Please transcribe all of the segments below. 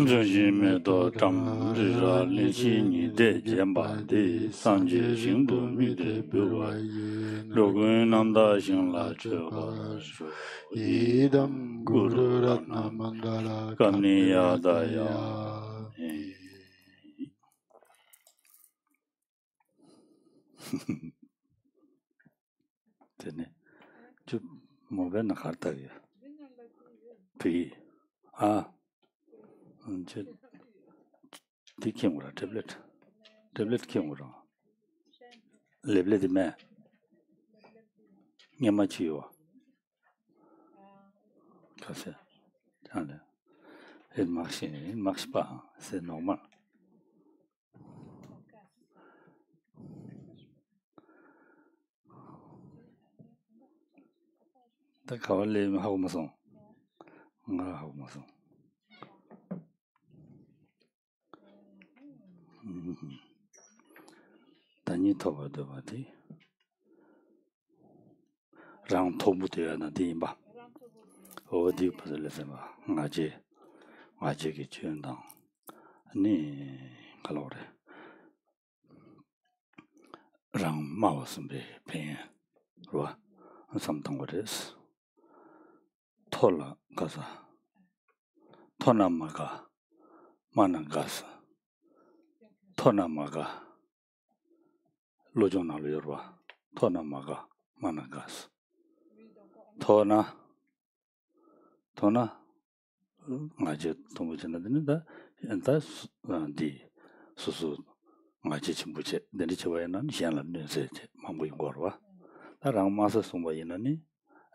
Jajime do tam rira lichi ni de jemba de sanje shingdu mi de byoba rogun nanda shingla choba sho idam guru ratna mandala kamni yadaya tene chup moben na kharta ya pi 제 디킹으로 탭let 킹으로 레벨드매 냐마치요 가세 안돼 il marche pas c'est normal 다 가을에 하고 마서 하고 마서 다니 토바도 바디 랑 토부되어 나 디바 어디 벗을래서 아직이 지은당 아니 갈로래 랑 마우스베 펜 로아 삼탕거레스 톨라 가사 토나마가 마난가스 토나마가 로존나로 열와 토나마가 마난가스 토나 아주 동부전에는다 엔다 디 수수 아주 전부제 내리쳐와야는 시안은 세제 망보인 거와 나랑 마서 송바이나니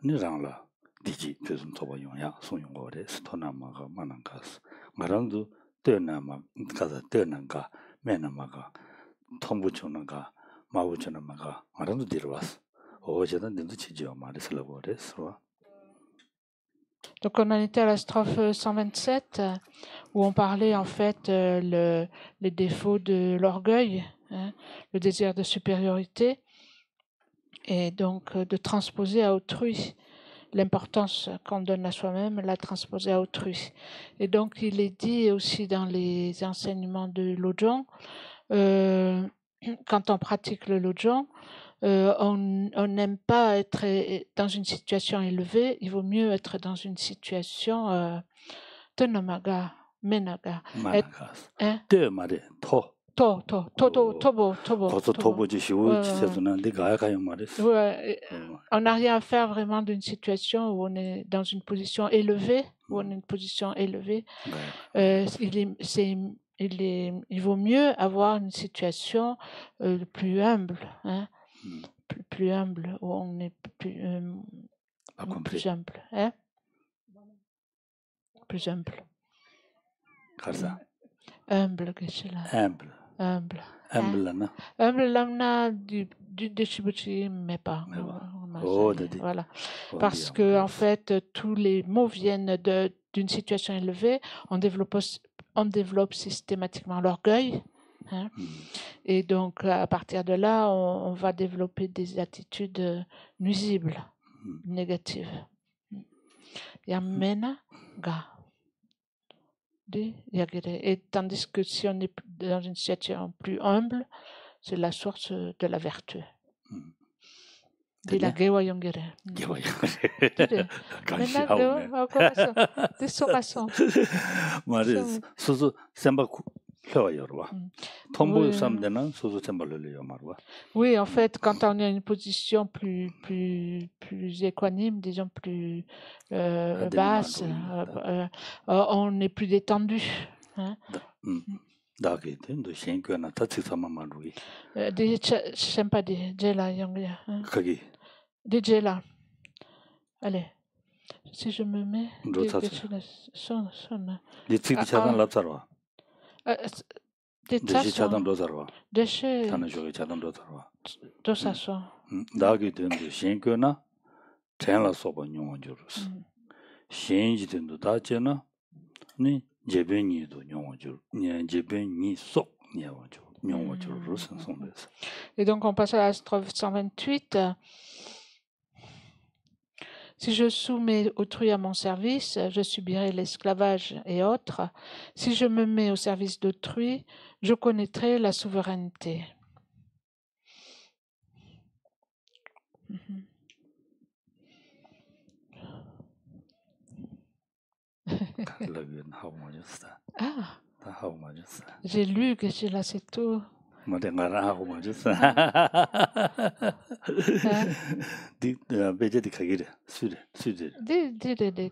니랑라 디지 그좀 토바 용야 송용 거래 토나마가 마난가스 마랑도 떠나마 가서 떠난가 매나마가 통부촌나가 마부촌나가 마랑도 들어왔어 어제는 님도 지지어 말했으려고 그랬어. Donc on en était à la strophe 127 où on parlait en fait les défauts de l'orgueil, hein, le désir de supériorité et donc de transposer à autrui l'importance qu'on donne à soi-même, la transposer à autrui. Et donc il est dit aussi dans les enseignements de Lojong, quand on pratique le Lojong, on n'aime pas être dans une situation élevée, il vaut mieux être dans une situation tenamaga, menaga. On n'a rien à faire vraiment d'une situation où on est dans une position élevée, il vaut mieux avoir une situation plus humble, hein, plus humble, où on est plus humble, hein? Plus humble. Humble, qu'est-ce que c'est là? Humble. Humble, là, du Shibuchi, mais pas. Voilà. Parce que, en fait, tous les mots viennent d'une situation élevée, on développe systématiquement l'orgueil. Hein? Et donc, à partir de là, on va développer des attitudes nuisibles, négatives. Yamena ga. Et tandis que si on est dans une situation plus humble, c'est la source de la vertu. De la gewa yongere. Oui, en fait, quand on est dans une position plus équanime, disons plus basse, on est plus détendu. Hein? Allez, si je me mets... Et donc on passe à la strophe 128. Si je soumets autrui à mon service, je subirai l'esclavage et autres. Si je me mets au service d'autrui, je connaîtrai la souveraineté. Ah, j'ai lu que c'est là, c'est tout. Des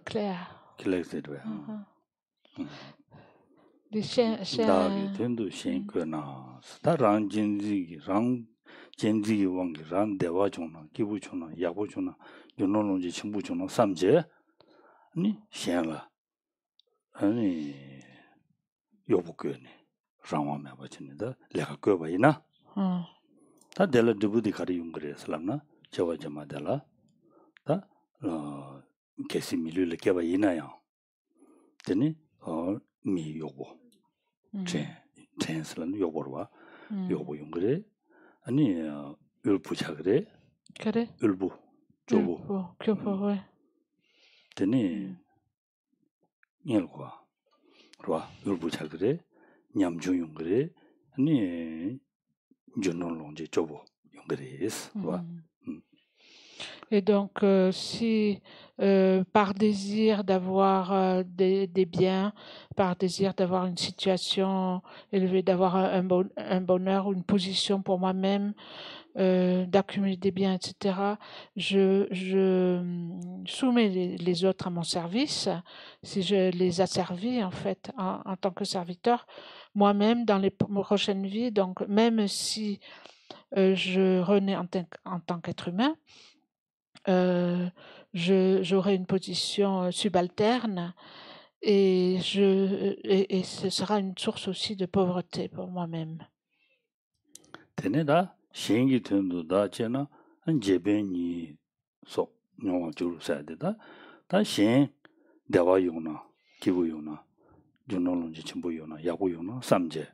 clairs. Des chiens. 젠지 왕기 란 대화 중나 기부 중나 야부 중나 연노론지 친부 중나 삼제 아니 시행라 아니 요부께니 상황에 버치는데 내가 그 봐이나 다 될라 드부디 가리 용그래 살람나 저와저마달라 다어 게시미를 깨봐 이나야 되니 미 요부 제 텐슬은 요보로와 요부 용그래 아니 율부자 그래? 그래? 율부, 조부. 교부, 왜? 되니 녀과, 그와 율부자 그래? 냠중용 그래? 아니 준논론지 조부 용 그래스, 그와. Et donc, si par désir d'avoir des biens, par désir d'avoir une situation élevée, d'avoir un bonheur ou une position pour moi-même, d'accumuler des biens, etc., je soumets les autres à mon service. Si je les asservis, en fait, en tant que serviteur, moi-même, dans les prochaines vies, donc même si je renais en tant qu'être humain, j'aurai une position subalterne et ce sera une source aussi de pauvreté pour moi-même. Teneda shengi tendu da chena jebeni so no juru sa de da shen dewa yona kibu yona junolonji chimbu yona yabu yona samje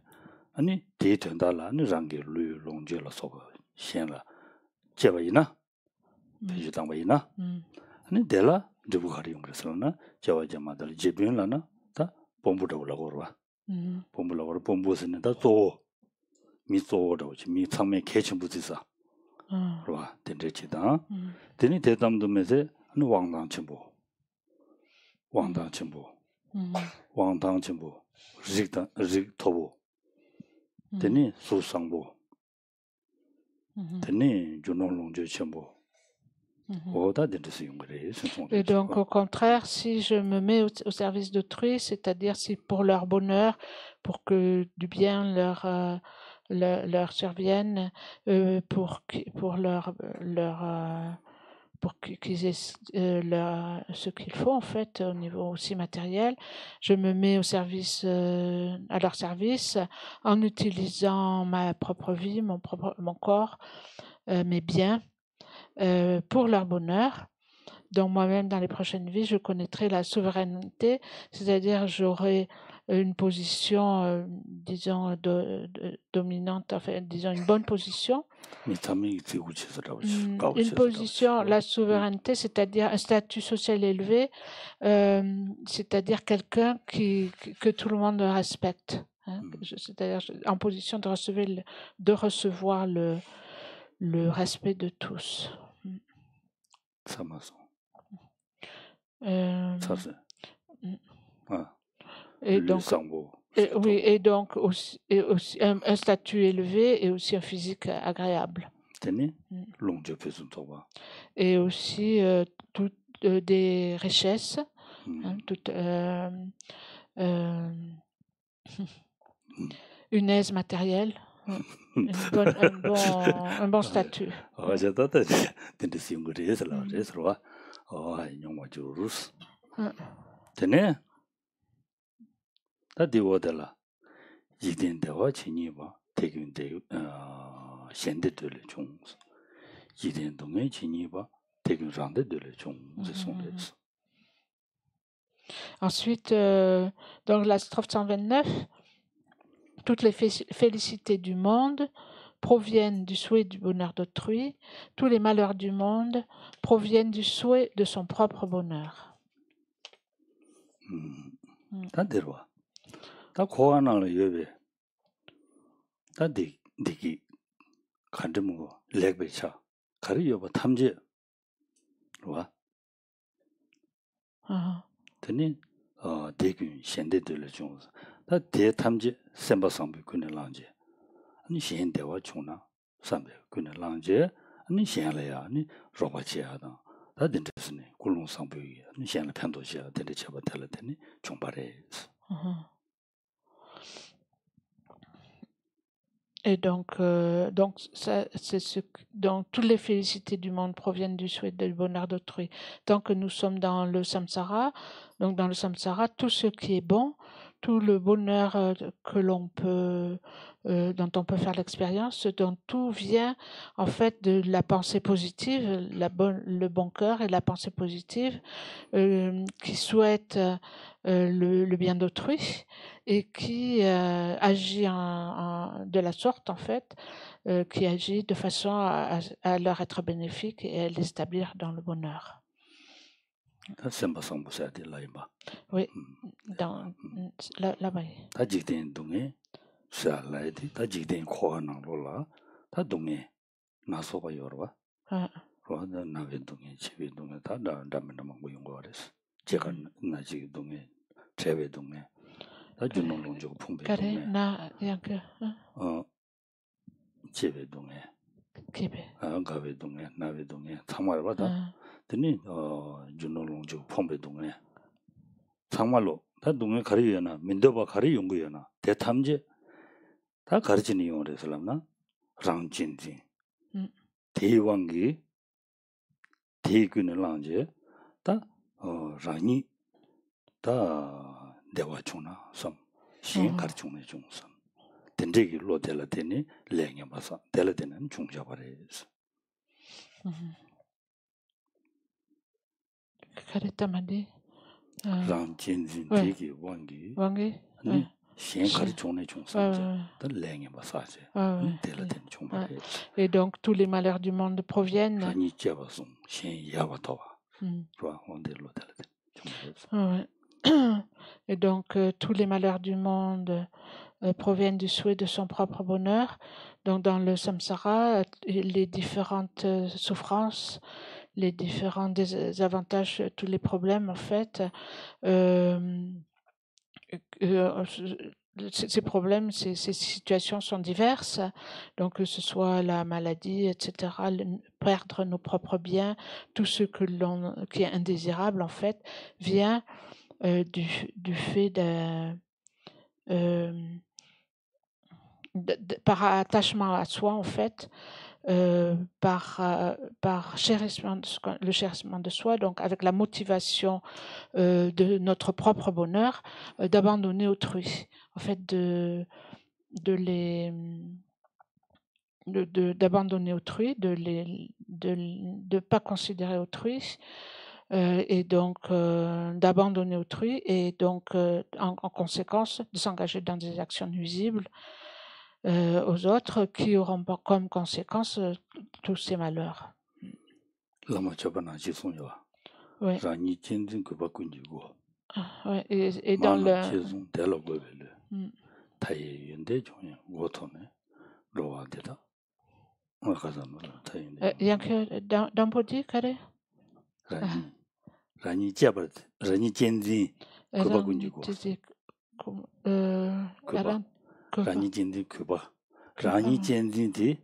ani de tenda la ni rangi lu longje la so shen la jeba ina peju dang ba ina ani de la debu gari yong resna jawa jama dal jebin la na da bombu da la gorwa bombu la gor bombu sen da to 미소로 미 참매 개천 부지사. 그러와 된대치다. 되니 대담도면서 한 왕당 첨부. 왕당 첨부. 왕당 첨부. 릭토부. 되니 수상부. 되니 준농롱제 첨부. Et donc, au contraire, si je me mets au service d'autrui, c'est-à-dire si pour leur bonheur, pour que du bien leur survienne, pour qu'ils aient ce qu'il faut en fait au niveau aussi matériel, je me mets au service, à leur service, en utilisant ma propre vie, mon corps, mes biens, pour leur bonheur. Donc moi-même, dans les prochaines vies, je connaîtrai la souveraineté, c'est-à-dire j'aurai une position, disons, dominante, enfin, disons, une bonne position. Une position, la souveraineté, c'est-à-dire un statut social élevé, c'est-à-dire quelqu'un que tout le monde respecte. Hein, c'est-à-dire en position de recevoir le respect de tous. Et donc aussi un statut élevé et aussi un physique agréable. Et aussi des richesses, une aise matérielle, un bon statut. 다디워들라 이된데와 진이바 대균대 현대들의 종 이된동의 진이바 대균상대들의 종 sont. Ensuite, dans la strophe 129, toutes les félicités du monde proviennent du souhait du bonheur d'autrui, tous les malheurs du monde proviennent du souhait de son propre bonheur. Tani 대균 현대들을 중에서 다 대탐지 sembasambu kun에 랑제 아니 현대와 중나 삼배 kun에 랑제 아니 현래야 아니 로바치야다 다 된다스네 굴롱상부이 아니 현래 편도시야 된대 쳐봐 달라더니 총발에 Et donc ça, c'est donc toutes les félicités du monde proviennent du souhait du bonheur d'autrui. Tant que nous sommes dans le samsara, donc dans le samsara, tout ce qui est bon, tout le bonheur que l'on peut, dont on peut faire l'expérience, dont tout vient en fait de la pensée positive, le bon cœur et la pensée positive qui souhaite le bien d'autrui et qui agit de la sorte en fait, qui agit de façon à leur être bénéfique et à les établir dans le bonheur. Oui, là-bas. 드니 준노롱주 폼베동에 정말로 다 동에 가리려나 민도바 가리 연구여나 대탐제 다 가르치는 용어래서라나 랑진지 대왕기 대군의 랑제 다 라니 다 대화초나 섬 시행 가르치는 중선 된대기 로텔라 되니 랭에 봐서 될때는 중자발에서 Karetamadi. 랑진진 되게 왕기. 아니 시행 가르치는 중선 다 랭에 봐서 될때는 중발에. Et donc tous les malheurs du monde proviennent. 아니 제바송 시행 야바토와. 좋아 원대로 될때. Et donc tous les malheurs du monde proviennent du souhait de son propre bonheur. Donc dans le samsara, les différentes souffrances, les différents désavantages, tous les problèmes en fait, ces problèmes, ces situations sont diverses, donc que ce soit la maladie, etc., perdre nos propres biens, tout ce qui est indésirable en fait, vient du fait par attachement à soi en fait, par chérissement le chérissement de soi, donc avec la motivation de notre propre bonheur, d'abandonner autrui, en fait d'abandonner autrui, de pas considérer autrui, et donc d'abandonner autrui et donc en conséquence de s'engager dans des actions nuisibles aux autres qui auront comme conséquence tous ces malheurs. Oui. Et dans le dans Bodhi, Kare? Rani Jabat, Rani Jenzi, Kuba Kunjugo. Rani Jenzi Kuba. Rani Jenzi,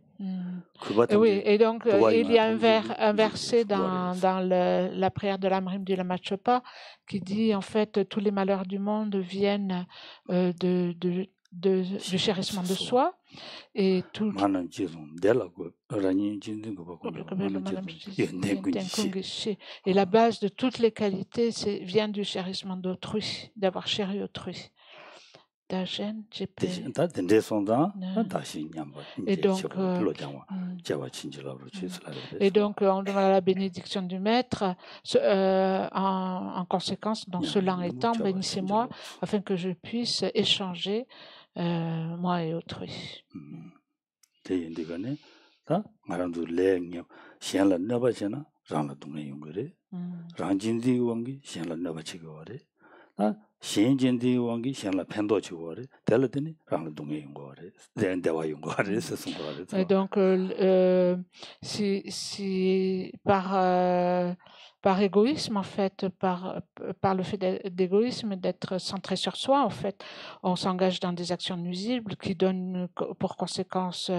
oui, et donc il y a un verset dans la prière de l'Amrim du Lama Chopa qui dit en fait tous les malheurs du monde viennent du chérissement de soi et tout et la base de toutes les qualités vient du chérissement d'autrui, d'avoir chéri autrui. Et donc on demande la bénédiction du maître en conséquence, dans ce lent étant, bénissez-moi afin que je puisse échanger moi et autrui. 대인데가네 다 말한도 레냐 시안라 너바잖아 장라 동네 용거래 랑진디 왕기 시안라 너바치고래 아 신진디 왕기 시안라 팬도치고래 달라더니 장라 동네 용거래 대와 용거래 스승거래 Et donc, si par égoïsme, en fait, par le fait d'égoïsme, d'être centré sur soi, en fait, on s'engage dans des actions nuisibles qui donnent pour conséquence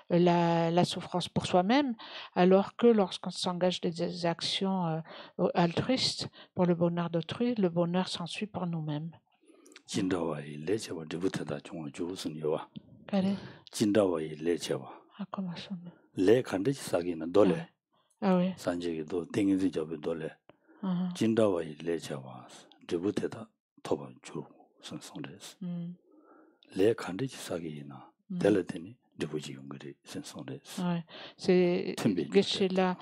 la souffrance pour soi-même, alors que lorsqu'on s'engage dans des actions altruistes pour le bonheur d'autrui, le bonheur s'ensuit pour nous-mêmes. 진다와이 레체와 comment ça 레 칸데치 사기는 돌레 Ah oui. 산제기도 땡이지 잡에 돌레 진다와이 레체와 드부테다 토바 주 선송레스 레 칸데치 사기나 델레데니 드부지 용거리 선송레스 Ouais, c'est Geshe-la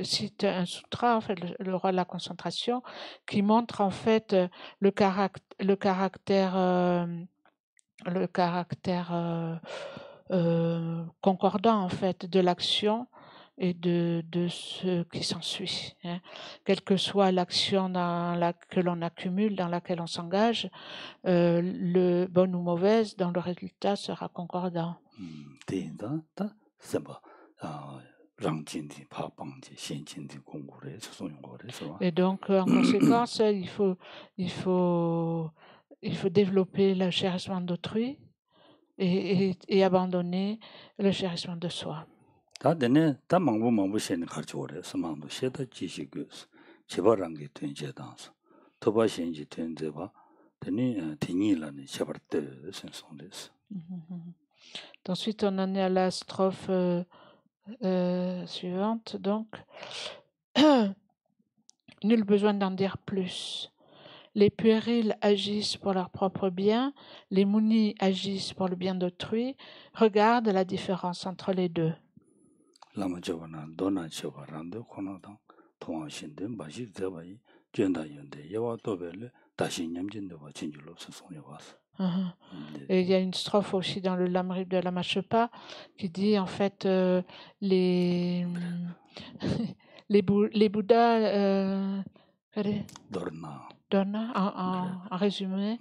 cite un sutra, en fait, le roi de la concentration, qui montre en fait le caractère concordant en fait de l'action et de ce qui s'ensuit. Hein. Quelle que soit l'action que l'on accumule, dans laquelle on s'engage, le bonne ou mauvaise, dans le résultat sera concordant. Et donc, en conséquence, il faut développer le chérissement d'autrui et abandonner le chérissement de soi. Ensuite, on en est à la strophe suivante. Donc, nul besoin d'en dire plus. Les puérils agissent pour leur propre bien, les munis agissent pour le bien d'autrui. Regarde la différence entre les deux. Et il y a une strophe aussi dans le Lamrim de Lama Shepa qui dit en fait les Bouddhas Donna en résumé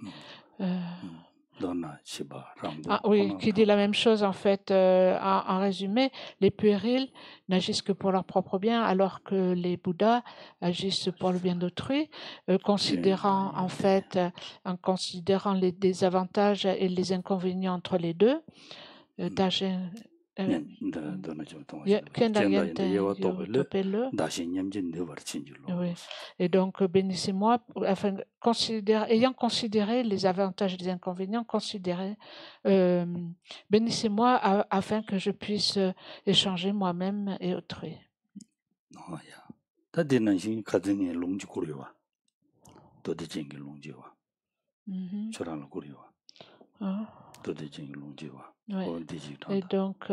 qui dit la même chose en fait en résumé, les puérils n'agissent que pour leur propre bien alors que les Bouddhas agissent pour le bien d'autrui, considérant en fait en considérant les désavantages et les inconvénients entre les deux. Oui. Et donc, bénissez-moi, ayant considéré les avantages et les inconvénients, bénissez-moi afin que je puisse échanger moi-même et autrui. Ouais. Et donc,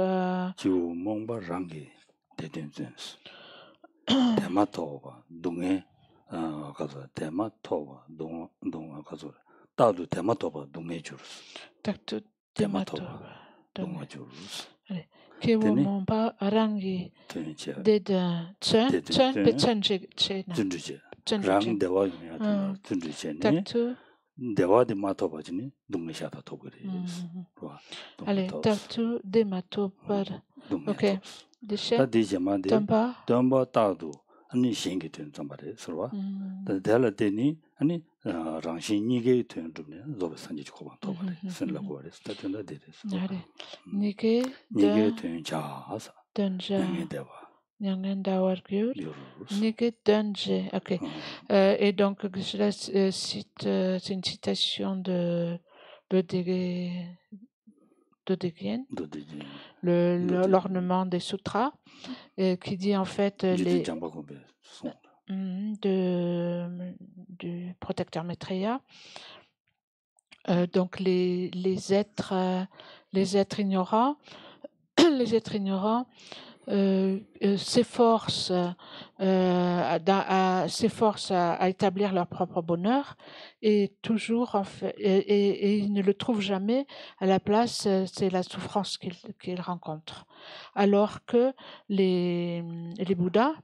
대화데 마토바지니 동네샤다 토그리. Allez, tatu de matobar. OK. Déchet. 다디제마데 덤바 따도 아니 신기 된 점바데 서와. 달라데니 아니 랑신 니게 된 좀네. 로베 산지 고바 토바데. 선라고 그랬어. 다든다 데레스. 니게 된 자아사. 던자. 니게 대화. Ok. Et donc, je cite, c'est une citation de Dodegyen, l'ornement des sutras, qui dit en fait du protecteur Maitreya. Donc, les êtres ignorants, s'efforcent s'efforcent à établir leur propre bonheur et toujours, en fait, et ils ne le trouvent jamais. À la place, c'est la souffrance qu'ils rencontrent. Alors que les Bouddhas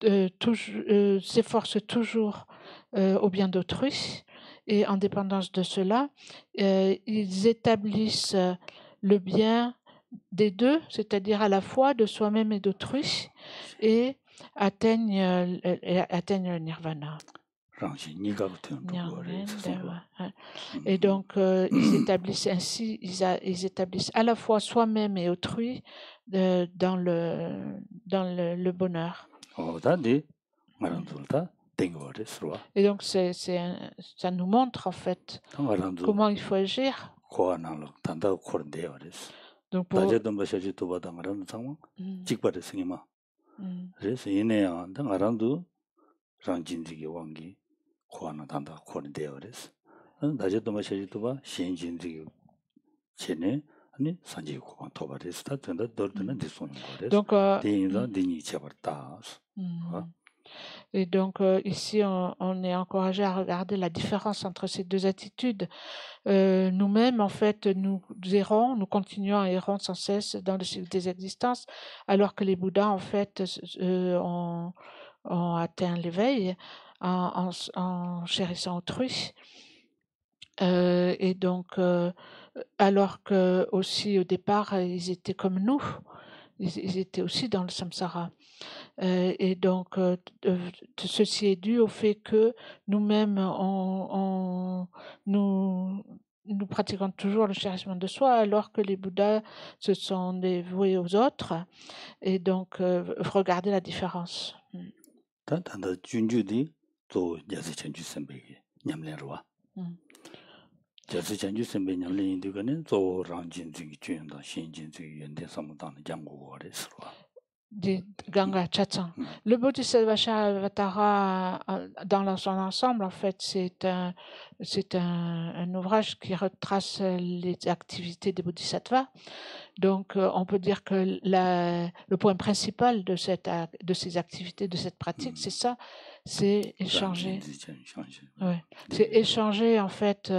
s'efforcent toujours au bien d'autrui et en dépendance de cela, ils établissent le bien des deux, c'est-à-dire à la fois de soi-même et d'autrui, et atteignent le nirvana. Et donc, ils établissent ainsi, ils établissent à la fois soi-même et autrui dans le bonheur. Et donc, ça nous montre en fait comment il faut agir. Donc, pour... Donc, et donc ici, on est encouragé à regarder la différence entre ces deux attitudes. Nous-mêmes, en fait, nous errons, nous continuons à errer sans cesse dans le cycle des existences, alors que les Bouddhas, en fait, ont atteint l'éveil en chérissant autrui. Et donc, alors que aussi au départ, ils étaient comme nous, ils étaient aussi dans le samsara. Et donc, ceci est dû au fait que nous-mêmes, nous pratiquons toujours le chérissement de soi, alors que les Bouddhas se sont dévoués aux autres. Et donc, regardez la différence. Ganga Chatsang. Le Bodhisattva Charyavatara, dans son ensemble, en fait, c'est un ouvrage qui retrace les activités des Bodhisattvas. Donc, on peut dire que le point principal de ces activités, de cette pratique, c'est ça, c'est échanger. Ouais. C'est échanger, en fait,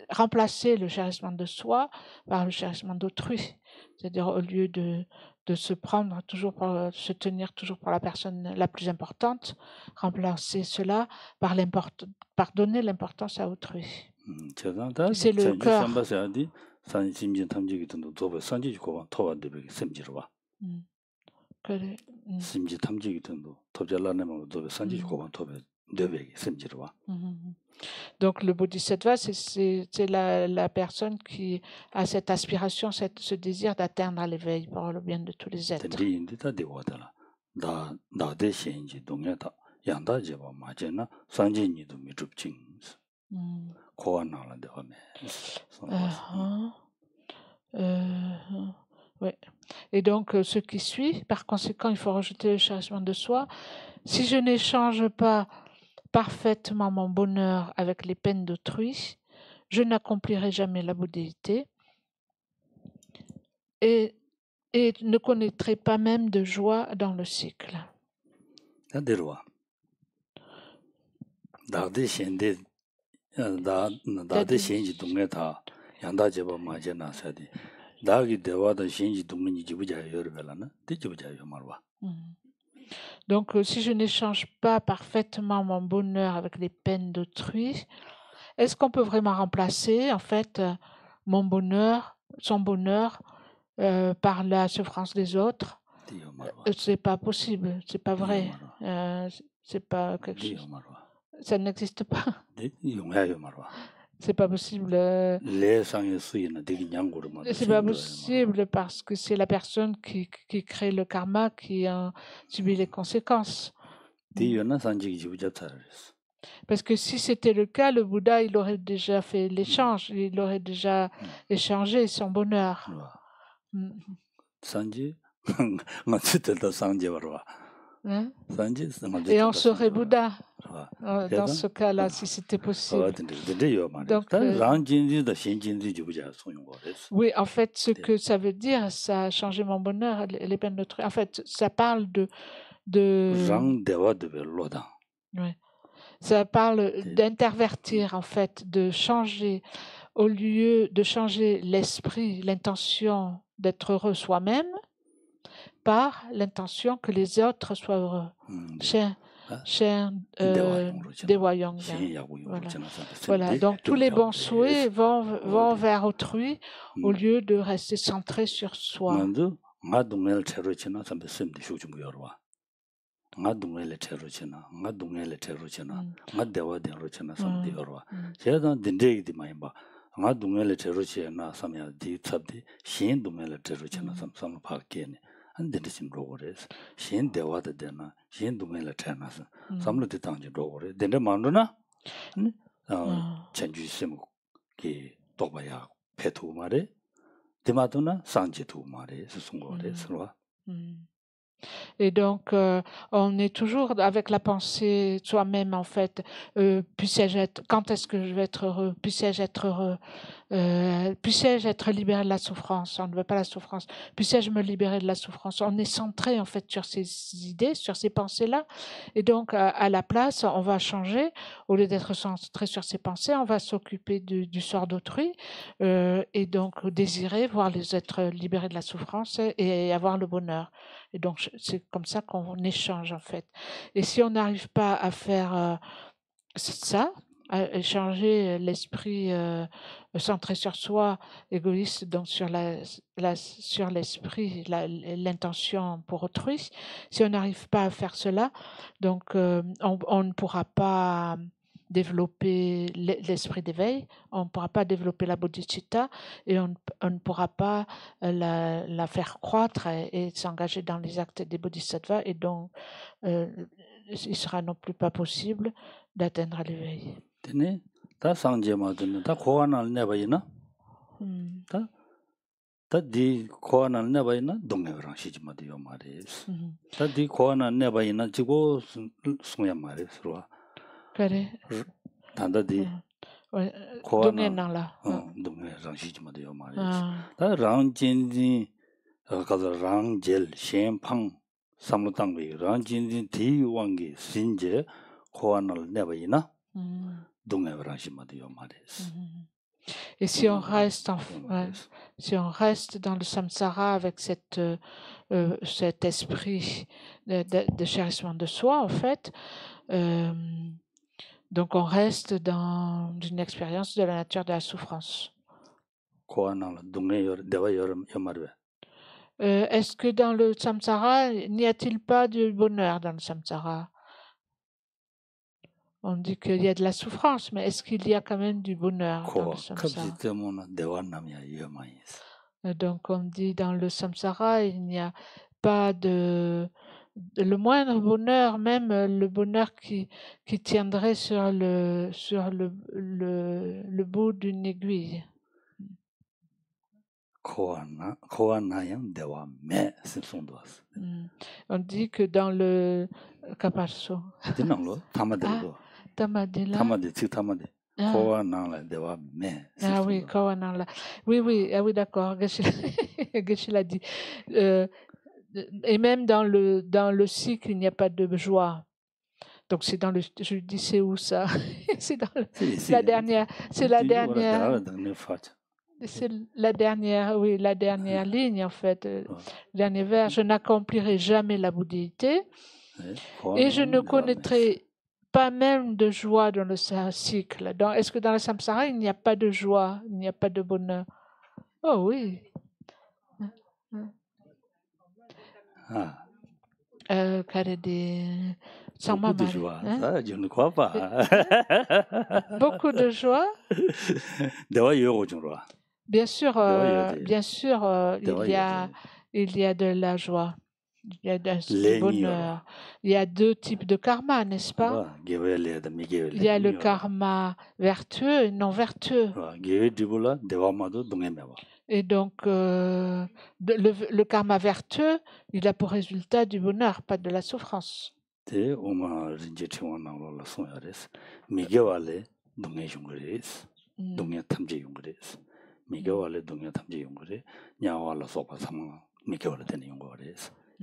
remplacer le chérissement de soi par le chérissement d'autrui. C'est-à-dire, au lieu de se prendre toujours se tenir toujours pour la personne la plus importante, remplacer cela par donner l'importance à autrui. C'est le cœur. Donc le bodhisattva, c'est la personne qui a cette aspiration, ce désir d'atteindre l'éveil pour le bien de tous les êtres. Ouais. Et donc, ce qui suit, par conséquent, il faut rajouter le chérissement de soi. Si je n'échange pas parfaitement mon bonheur avec les peines d'autrui, je n'accomplirai jamais la bouddhéité et ne connaîtrai pas même de joie dans le cycle. Donc, si je n'échange pas parfaitement mon bonheur avec les peines d'autrui, est-ce qu'on peut vraiment remplacer, en fait, son bonheur, par la souffrance des autres? C'est pas possible, c'est pas vrai, c'est pas quelque chose. Ça n'existe pas. C'est pas possible. C'est pas possible parce que c'est la personne qui crée le karma qui a subi les conséquences. Parce que si c'était le cas, le Bouddha, il aurait déjà fait l'échange, il aurait déjà échangé son bonheur. Hein? Et on serait Bouddha dans ce cas-là, si c'était possible. Donc, oui, en fait, ce que ça veut dire, ça a changé mon bonheur, les peines d'autrui. En fait, ça parle Ouais. Ça parle d'intervertir, en fait, de changer, au lieu de changer l'esprit, l'intention d'être heureux soi-même, par l'intention que les autres soient heureux. Voilà, donc tous les bons souhaits vont vers autrui au lieu de rester centré sur soi. 안데르신 로고레스 신 대화도 되나 신 동네를 찾아서 삼루대 당지 로고레 된데 만도나 전주심 기 도바야 배투 말에 대마도나 산지도 말에 스송고레 서로 Et donc, on est toujours avec la pensée soi-même, en fait. Puissais-je être, quand est-ce que je vais être heureux? Puissais-je être heureux? Puissais-je être libéré de la souffrance? On ne veut pas la souffrance. Puissais-je me libérer de la souffrance? On est centré, en fait, sur ces idées, sur ces pensées-là. Et donc, à la place, on va changer. Au lieu d'être centré sur ces pensées, on va s'occuper du sort d'autrui. Et donc, désirer voir les êtres libérés de la souffrance et avoir le bonheur. Et donc, c'est comme ça qu'on échange, en fait. Et si on n'arrive pas à faire ça, à échanger l'esprit centré sur soi, égoïste, donc sur l'esprit, l'intention pour autrui, si on n'arrive pas à faire cela, donc on ne pourra pas développer l'esprit d'éveil, on ne pourra pas développer la bodhicitta et on ne pourra pas la faire croître et s'engager dans les actes des bodhisattvas et donc il sera non plus pas possible d'atteindre l'éveil. 다 상제마든 다 고안을 내봐이나 다디 고안을 내봐이나 동네랑 시지마디요 말이스 다디 고안을 내봐이나 지고 송야 말이스로 그래 단다디 동네랑라 동네랑 시지마디요 말이스 다 랑진지 가서 랑젤 셴팡 삼루당비 랑진지 디왕기 신제 고안을 내봐이나 Et si on reste si on reste dans le samsara avec cet esprit de chérissement de soi, en fait, donc on reste dans une expérience de la nature de la souffrance. Est-ce que dans le samsara, n'y a-t-il pas de bonheur dans le samsara? On dit qu'il y a de la souffrance, mais est-ce qu'il y a quand même du bonheur dans le samsara? Donc on dit dans le samsara, il n'y a pas le moindre bonheur, même le bonheur qui tiendrait sur le bout d'une aiguille. On dit que dans le Kaparso. Tamadila. Ah oui, Kawanala. Oui, ah oui, d'accord. Geshe l'a dit. Et même dans le cycle, il n'y a pas de joie. Donc c'est dans le. Je dis c'est où ça? C'est dans la dernière. C'est la dernière. C'est la dernière, oui, la dernière ligne en fait, le dernier vers. Je n'accomplirai jamais la bouddhité et je ne connaîtrai pas même de joie dans le cycle. Est-ce que dans le samsara, il n'y a pas de joie, il n'y a pas de bonheur? Oh oui. Beaucoup de joie, ça, je ne crois pas. Beaucoup de joie? Bien sûr, il y a de la joie, il y a du bonheur. Il y a deux types de karma, n'est-ce pas? Il y a le karma vertueux et non vertueux. Et donc, le karma vertueux, il a pour résultat du bonheur, pas de la souffrance.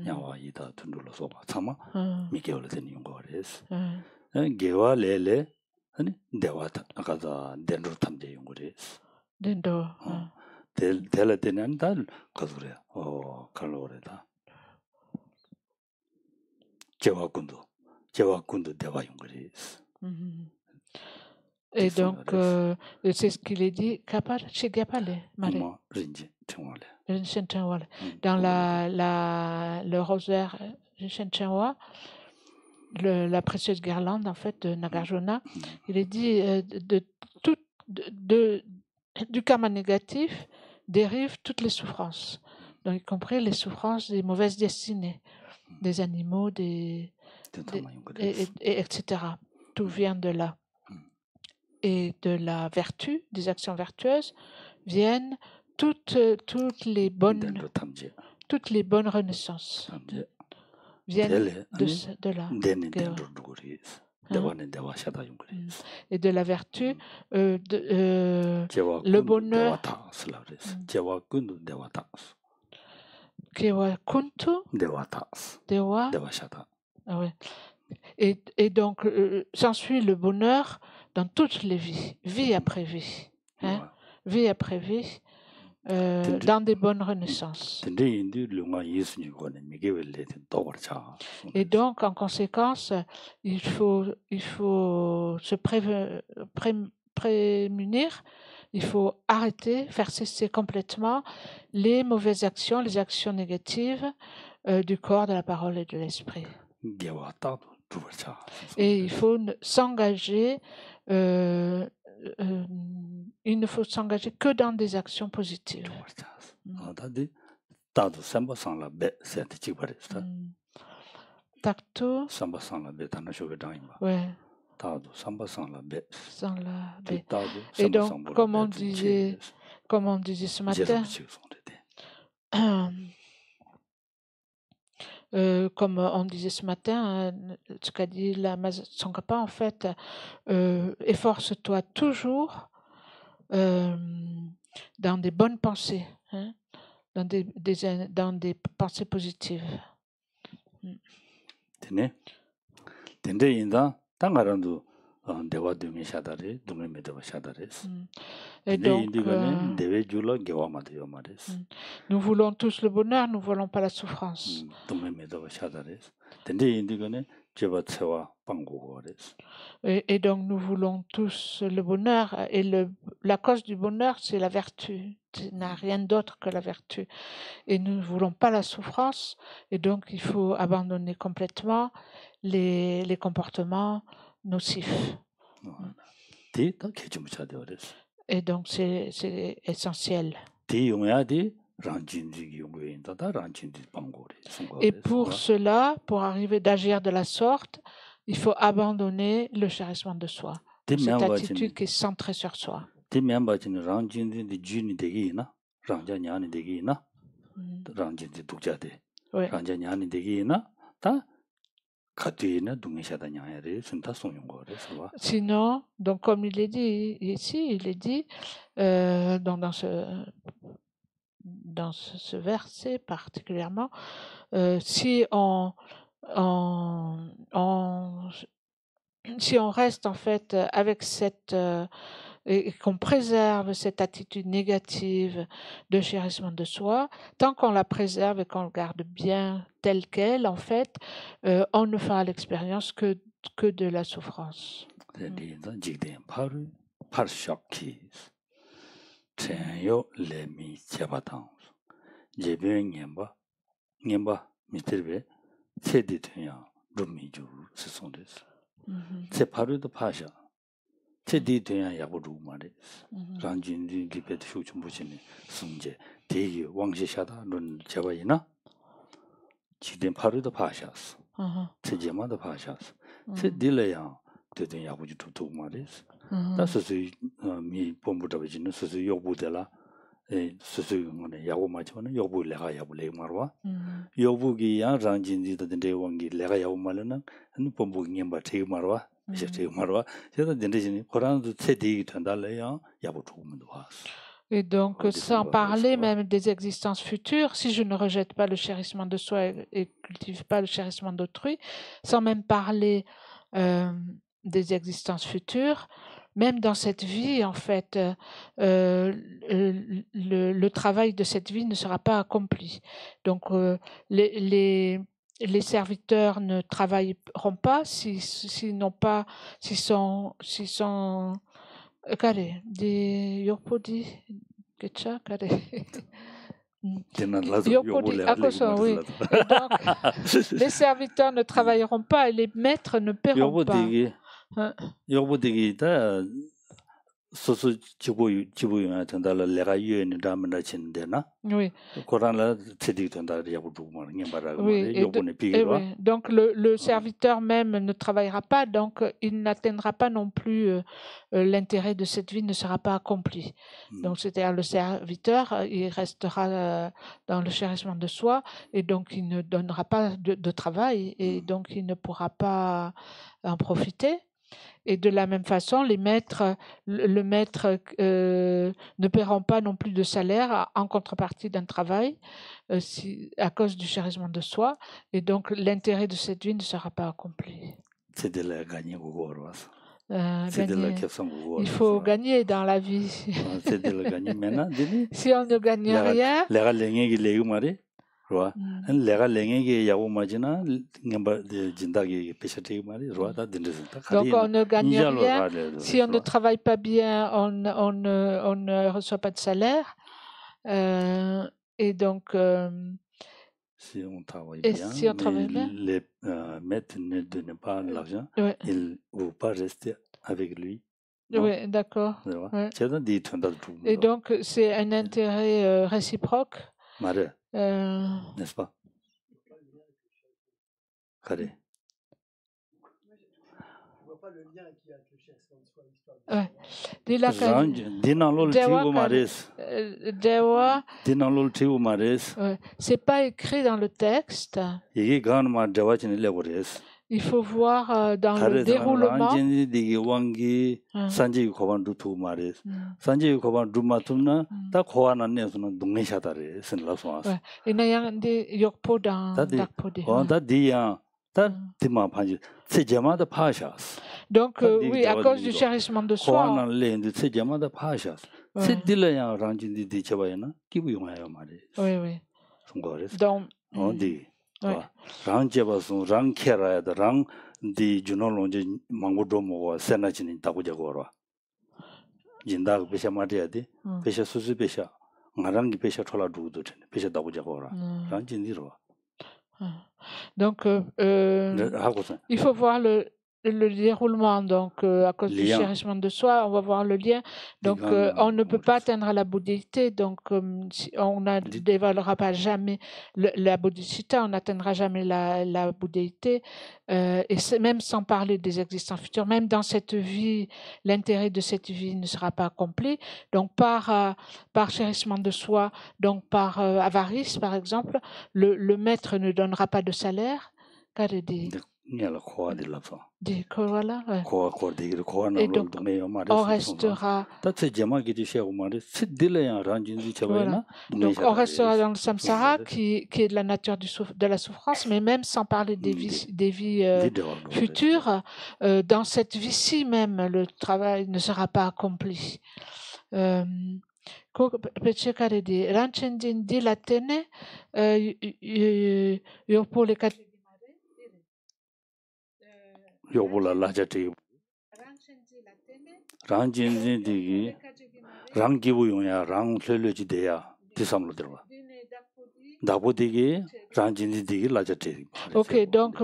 야와 이다 둔둘로 소바 참아 미개월 되는 용거레스 개와 레레 아니 대와다 아까다 덴로 탐제 용거레스 덴도 델 때는 다 가서래 칼로레다 제와군도 대화 용거레스 Et donc, c'est ce qu'il est dit, chez Gapale, dans le rosaire Shenchenwa, la précieuse guirlande, en fait, de Nagarjuna, il est dit du karma négatif dérivent toutes les souffrances, donc y compris les souffrances des mauvaises destinées, des animaux, etc. Tout vient de là. Et de la vertu, des actions vertueuses, viennent toutes les bonnes renaissances. Viennent de là. Et de la vertu, le bonheur. Et donc, s'ensuit le bonheur dans toutes les vies, vie après vie, vie après vie, dans des bonnes renaissances. Et donc, en conséquence, il faut se prémunir, il faut arrêter, faire cesser complètement les mauvaises actions, les actions négatives du corps, de la parole et de l'esprit. Et il faut s'engager, il ne faut s'engager que dans des actions positives. Takto sans la baie. Ouais. Sans la baie. Et donc, comme on disait ce matin, comme on disait ce matin, ce qu'a dit la Tsongkhapa, en fait, efforce-toi toujours dans des bonnes pensées, dans des pensées positives. Et donc, nous voulons tous le bonheur, nous ne voulons pas la souffrance. Et donc, nous voulons tous le bonheur. Et la cause du bonheur, c'est la vertu. Il n'y a rien d'autre que la vertu. Et nous ne voulons pas la souffrance. Et donc, il faut abandonner complètement les comportements nocifs. Et donc, c'est essentiel. Et pour cela, pour arriver d'agir de la sorte, il faut abandonner le chérissement de soi, cette attitude qui est centrée sur soi. Sinon, donc comme il est dit ici, il est dit dans ce verset particulièrement, si on reste en fait avec cette et qu'on préserve cette attitude négative de chérissement de soi, tant qu'on la préserve et qu'on le garde bien telle qu'elle, en fait, on ne fera l'expérience que de la souffrance. Et donc, sans parler même des existences futures, si je ne rejette pas le chérissement de soi et cultive pas le chérissement d'autrui, sans même parler des existences futures, même dans cette vie, en fait, le travail de cette vie ne sera pas accompli. Donc, les serviteurs ne travailleront pas s'ils n'ont pas, s'ils sont kare di yopodi kecha kare yopodi akoso oui. Et donc les serviteurs ne travailleront pas et les maîtres ne paieront pas. Yopodi soso jibuyo tandala lega yue ni damna chindena. Oui. Korana tedi tandala yabudu mar ngembara. Oui. Donc le serviteur même ne travaillera pas, donc il n'atteindra pas non plus l'intérêt de cette vie ne sera pas accompli. Donc c'est-à-dire le serviteur, il restera dans le chérissement de soi et donc il ne donnera pas de travail et donc il ne pourra pas en profiter. Et de la même façon, les maîtres, le maître ne paieront pas non plus de salaire en contrepartie d'un travail à cause du chérissement de soi. Et donc, l'intérêt de cette vie ne sera pas accompli. C'est de la gagner au il faut gagner dans la vie. C'est de la gagner maintenant. Si on ne gagne rien... lega lengege yawo majina ngamba jindagi peshati mari roada dindes. Donc on ne gagne rien. Si on ne travaille pas bien, on ne reçoit pas de salaire. Et donc si on travaille bien, les maîtres ne donnent pas l'argent, ils ne vont pas rester avec lui. Oui, d'accord. Ouais. Et donc c'est un intérêt réciproque. N'est-ce pas? Carré. Je vois pas le lien qu'il y a avec le chérissement de soi, l'histoire. C'est pas écrit dans le texte. Il faut voir dans le déroulement. Donc oui, à cause du chérissement de soi. Oui, oui. Donc rang jebasun rang kera da rang di junolonje mangodo mo senachini tabujagoro jinda pesha mariade pesha susu pesha ngarangi pesha thola dudu pesha tabujagoro rang jindiro. Donc il faut voir le déroulement, donc à cause du chérissement de soi, on va voir le lien. Donc on ne peut pas atteindre la bouddhité, donc on ne dévoilera pas jamais la bodhisattva, on n'atteindra jamais la bouddhité, et même sans parler des existences futures, même dans cette vie, l'intérêt de cette vie ne sera pas accompli. Donc par chérissement de soi, donc par avarice par exemple, le maître ne donnera pas de salaire, car il dit et donc, on restera. Voilà. Donc, on restera dans le samsara qui est de la nature de la souffrance, mais même sans parler des vies futures, dans cette vie-ci même, le travail ne sera pas accompli. 요불라 라자티 랑진진 디기 랑기부용야 랑설려지대야 디삼로 들어와 나보디기 랑진진 디기 라자티. Ok, donc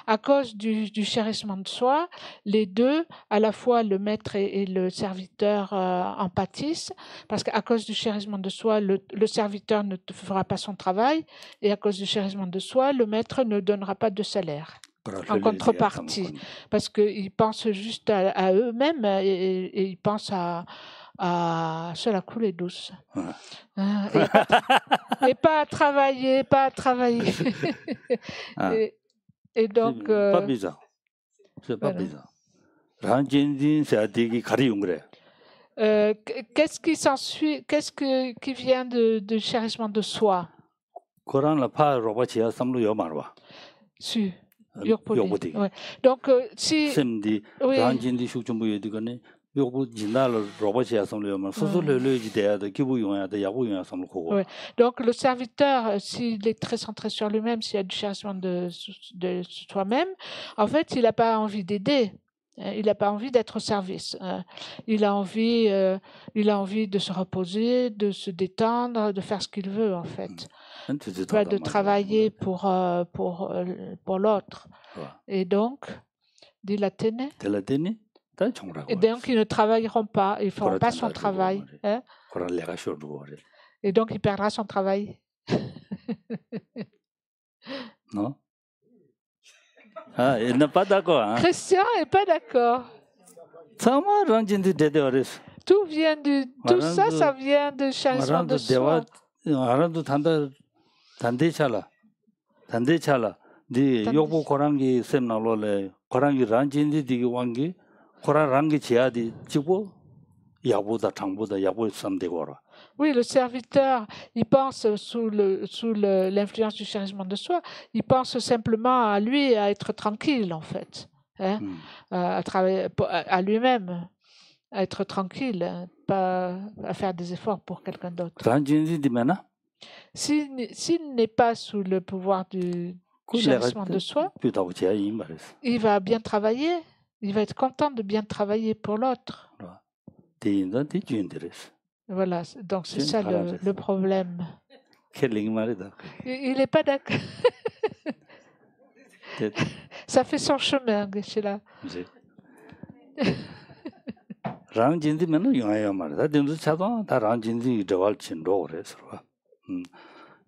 à cause du chérissement de soi, les deux, à la fois le maître et le serviteur en pâtissent, parce qu'à cause du chérissement de soi, le serviteur ne fera pas son travail, et à cause du chérissement de soi, le maître ne donnera pas de salaire en contrepartie, parce qu'ils pensent juste à eux-mêmes et ils pensent à se la couler douce. Et pas à travailler. Et donc... pas bizarre. C'est pas bizarre. Ranjindin c'est à dire qu'il Qu'est-ce qui s'ensuit, qui vient du chérissement de soi? Coran la pa roba chia samlu yo marwa. Si. Yokpodi. Ouais. Donc si semdi ranjindi shukchumbu yedigane yobu jinal roba chia samlu yo mar soso le idea de kibu yoya de yabu yoya samlu ko. Ouais. Donc le serviteur, s'il est très centré sur lui-même, s'il y a du chérissement de soi-même, en fait, il n'a pas envie d'aider. Il n'a pas envie d'être au service. Il a envie de se reposer, de se détendre, de faire ce qu'il veut en fait. Pas de travailler pour l'autre. Et donc, dit l'Athénée. Et donc, ils ne travailleront pas, ils ne feront pas son travail. Hein? Et donc, il perdra son travail. Non? Ah, il n'est pas d'accord. Hein? Christian n'est pas d'accord. Tout vient tout ça, ça vient du chérissement de soi. Di yobu korangi semnalole korangi ranjindi digi wangi korangi chiadi chibo yabuda tangbuda yabu samdegora. Oui, le serviteur, il pense sous l'influence du chérissement de soi, il pense simplement à lui, à être tranquille en fait, hein? À travailler à lui-même, à être tranquille, hein? Pas à faire des efforts pour quelqu'un d'autre. S'il n'est pas sous le pouvoir du chérissement de soi, il va bien travailler, il va être content de bien travailler pour l'autre. Voilà, donc c'est ça le problème. Il n'est pas d'accord. Ça fait son chemin, Geshe-la. Ranjindi meno yaya marada dindu chadwa da ranjindi dewal chindo ores ro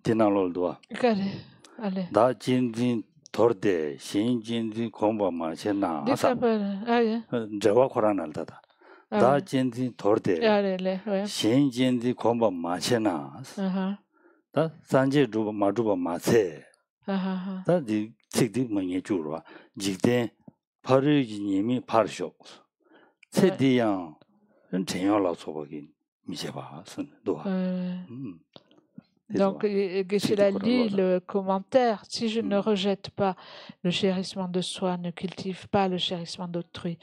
dinalol doa allez da jindi torde shin jindi komba ma chena asa dewa koranal da jindi torde shin jindi komba ma chena da sanje ruba ma ruba ma che da di tikdik manye jurwa jigden paru nimi parsho Cédillant, donc, Geshe-la lit le commentaire. Si je ne rejette pas le chérissement de soi, ne cultive pas le chérissement d'autrui.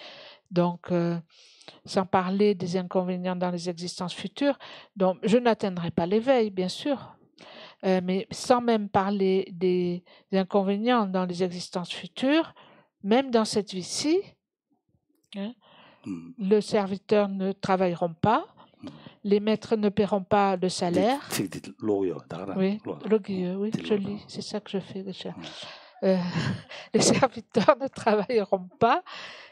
Donc, sans parler des inconvénients dans les existences futures, donc je n'atteindrai pas l'éveil, bien sûr. Mais sans même parler des inconvénients dans les existences futures, même dans cette vie-ci, hein, le serviteur ne travailleront pas, les maîtres ne paieront pas le salaire. Oui, oui, je lis, c'est ça que je fais déjà. Les serviteurs ne travailleront pas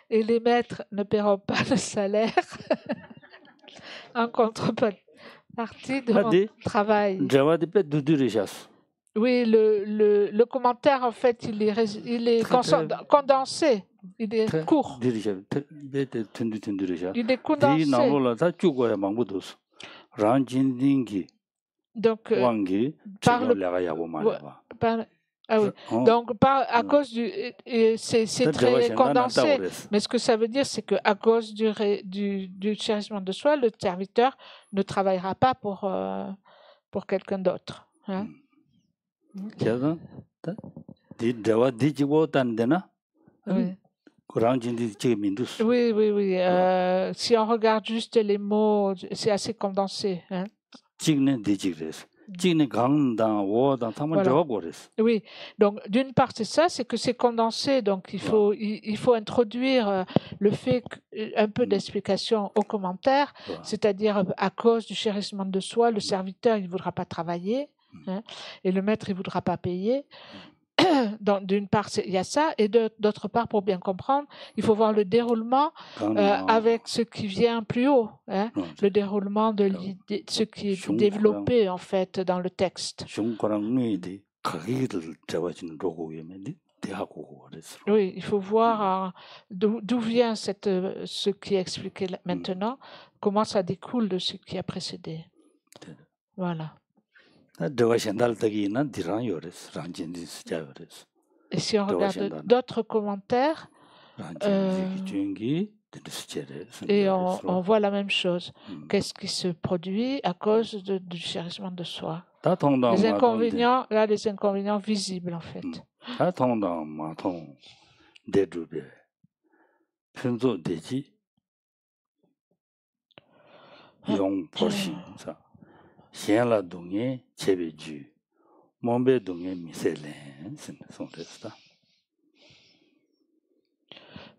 et les maîtres ne paieront pas le salaire en contrepartie de mon travail. Oui, le commentaire, en fait, il est condensé. Il est court. Il est condensé. Donc, à cause du... C'est très condensé. Mais ce que ça veut dire, c'est qu'à cause du chérissement de soi, le serviteur ne travaillera pas pour quelqu'un d'autre. Hein? Oui. Oui. Si on regarde juste les mots, c'est assez condensé. Hein? Voilà. Oui, donc d'une part c'est ça, c'est que c'est condensé, donc il faut introduire le fait un peu d'explication aux commentaires, c'est-à-dire à cause du chérissement de soi, le serviteur il ne voudra pas travailler, hein, et le maître il ne voudra pas payer. Donc, d'une part, il y a ça, et d'autre part, pour bien comprendre, il faut voir le déroulement avec ce qui vient plus haut, hein, le déroulement de l'idée, ce qui est développé en fait dans le texte. Oui, il faut voir d'où vient ce qui est expliqué maintenant, comment ça découle de ce qui a précédé. Voilà. Et si on regarde d'autres commentaires, Et on voit la même chose. Qu'est-ce qui se produit à cause du chérissement de soi? Les inconvénients, là, les inconvénients visibles, en fait.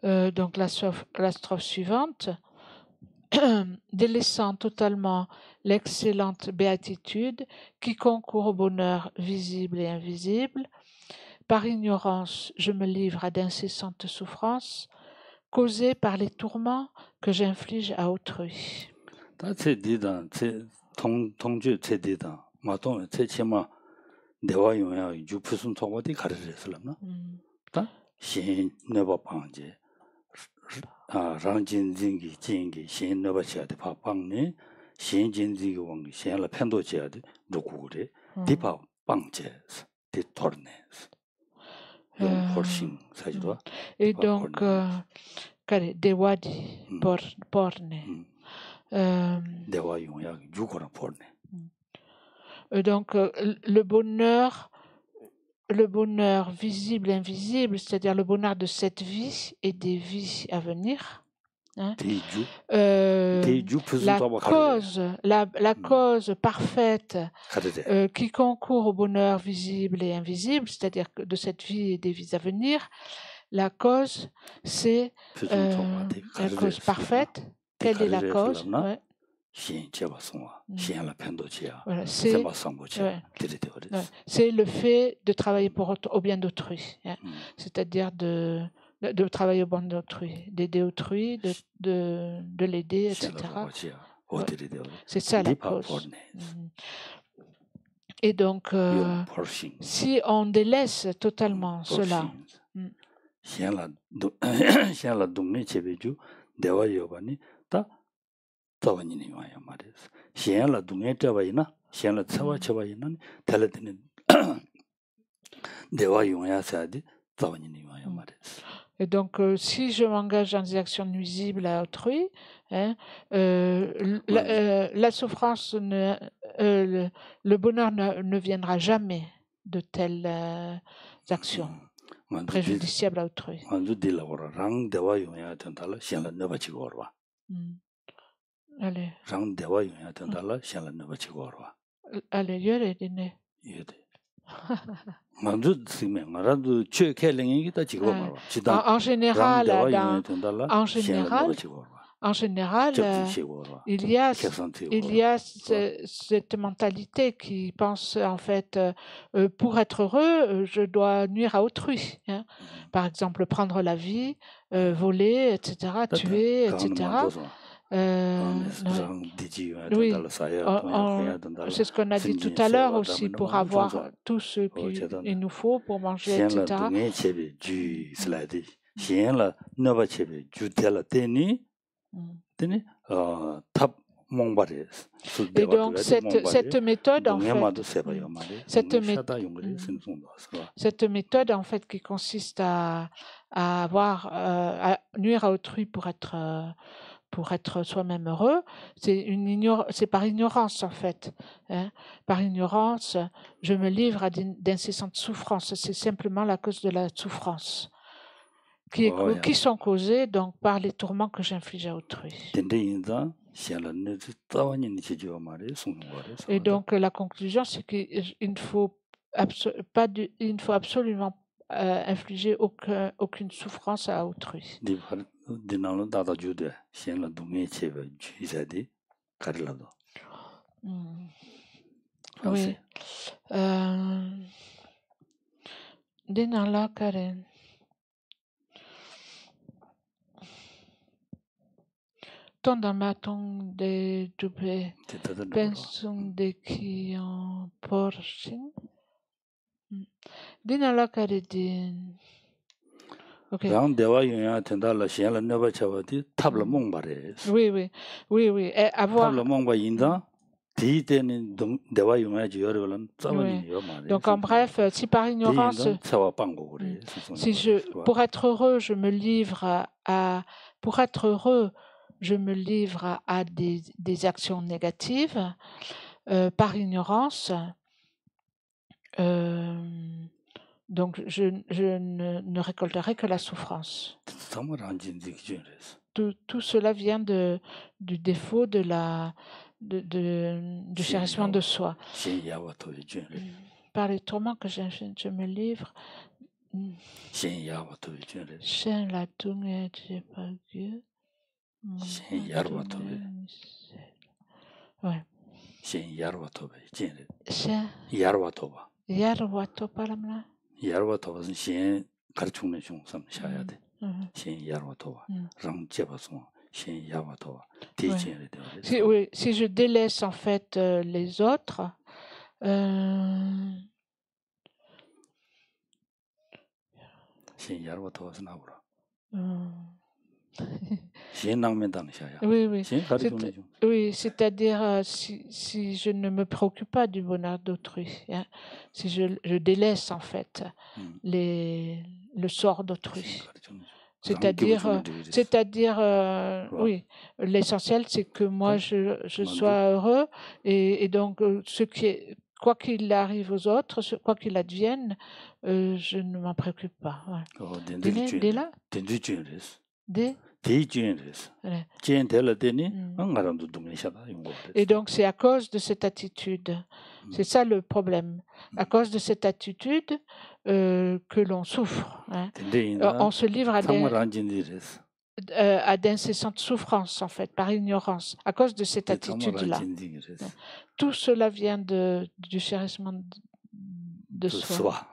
Donc la strophe suivante, délaissant totalement l'excellente béatitude qui concourt au bonheur visible et invisible, par ignorance je me livre à d'incessantes souffrances causées par les tourments que j'inflige à autrui. Et donc, Dewadi Porne. Donc, le bonheur visible et invisible, c'est-à-dire le bonheur de cette vie et des vies à venir. Hein? La cause parfaite qui concourt au bonheur visible et invisible, c'est-à-dire de cette vie et des vies à venir, la cause, c'est la cause parfaite. Quelle est la cause? Ouais. Voilà, c'est le fait de travailler au bien d'autrui, hein. C'est-à-dire de travailler au bien d'autrui, d'aider autrui, de l'aider, etc. Ouais. C'est ça la cause. Et donc, si on délaisse totalement cela, et donc, si je m'engage dans des actions nuisibles à autrui, hein, la souffrance, le bonheur ne viendra jamais de telles actions préjudiciables à autrui. Allez. Allez, yore dine. En général, il y a cette mentalité qui pense en fait, pour être heureux, je dois nuire à autrui, hein. Par exemple, prendre la vie, voler, etc., tuer, etc. Oui, c'est ce qu'on a dit tout à l'heure aussi, pour avoir tout ce qu'il nous faut pour manger, etc. Et donc cette méthode en fait qui consiste à nuire à autrui pour être soi-même heureux, c'est par ignorance en fait, hein. Par ignorance, je me livre à d'incessantes souffrances. C'est simplement la cause de la souffrance qui sont causées donc par les tourments que j'inflige à autrui. Et donc la conclusion, c'est qu'il ne faut absolument infliger aucune souffrance à autrui. Oui. Dinala Karen. Tondamatong de Dubé, Pensung de qui en porcine. Dinala Karedin. Okay. Oui. Et avoir. Donc en bref, si par ignorance, pour être heureux, je me livre pour être heureux, je me livre à des actions négatives, par ignorance, donc je ne récolterai que la souffrance. Tout cela vient du défaut du chérissement de soi. Par les tourments que je me livre, Shen la tunge pas Dieu. Ouais. Shen Shen Yarwatoba. Yarwatoba lamla. Yarwatoba Shen Karchung Shung Sam Shayade. Shen Yarwatoba. Rang Jebason. Shen Yarwatoba. Oui, si je délaisse en fait les autres, Shen Yarwatoba Snabura. Oui, c'est-à-dire si je ne me préoccupe pas du bonheur d'autrui, hein, si je délaisse en fait le sort d'autrui. C'est-à-dire oui, l'essentiel c'est que moi je sois heureux et donc quoi qu'il arrive aux autres, quoi qu'il advienne, je ne m'en préoccupe pas. Et donc c'est à cause de cette attitude, c'est ça le problème, à cause de cette attitude que l'on souffre, hein. On se livre à d'incessantes souffrances en fait, par ignorance, à cause de cette attitude-là. Tout cela vient du chérissement de soi.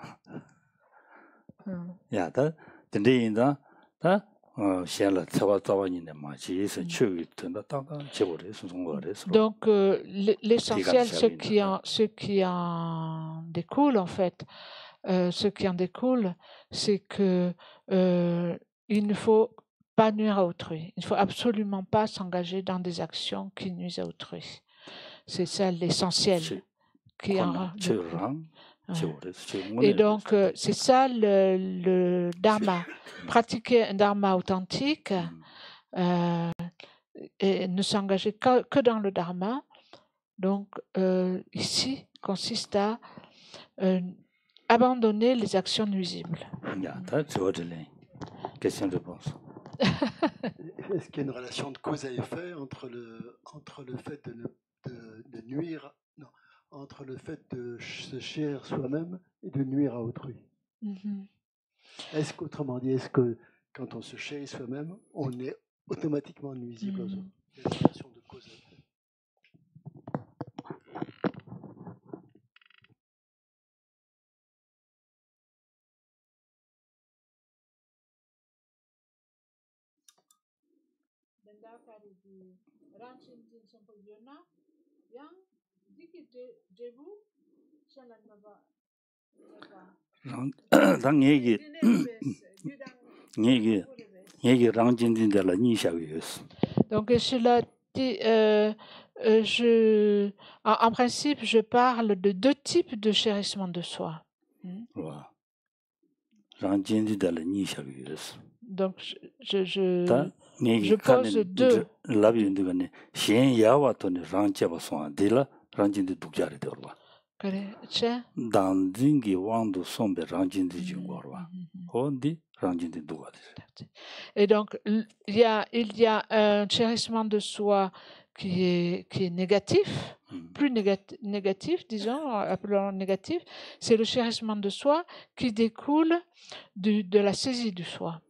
Donc l'essentiel, ce qui en découle en fait, c'est que il ne faut pas nuire à autrui. Il ne faut absolument pas s'engager dans des actions qui nuisent à autrui. C'est ça l'essentiel qui en découle. Et donc, c'est ça le dharma. Pratiquer un dharma authentique et ne s'engager que dans le dharma, donc ici, consiste à abandonner les actions nuisibles. Question-réponse. Est-ce qu'il y a une relation de cause à effet entre le fait de nuire, non, entre le fait de se chérir soi-même et de nuire à autrui? Autrement dit, est-ce que quand on se chérit soi-même, on est automatiquement nuisible aux autres? Il y a une relation de cause à effet. Donc cela dit, en principe, je parle de deux types de chérissement de soi. Donc je pose deux. Et donc il y a un chérissement de soi qui est négatif, plus négatif, disons, appelons négatif, c'est le chérissement de soi qui découle de la saisie du soi.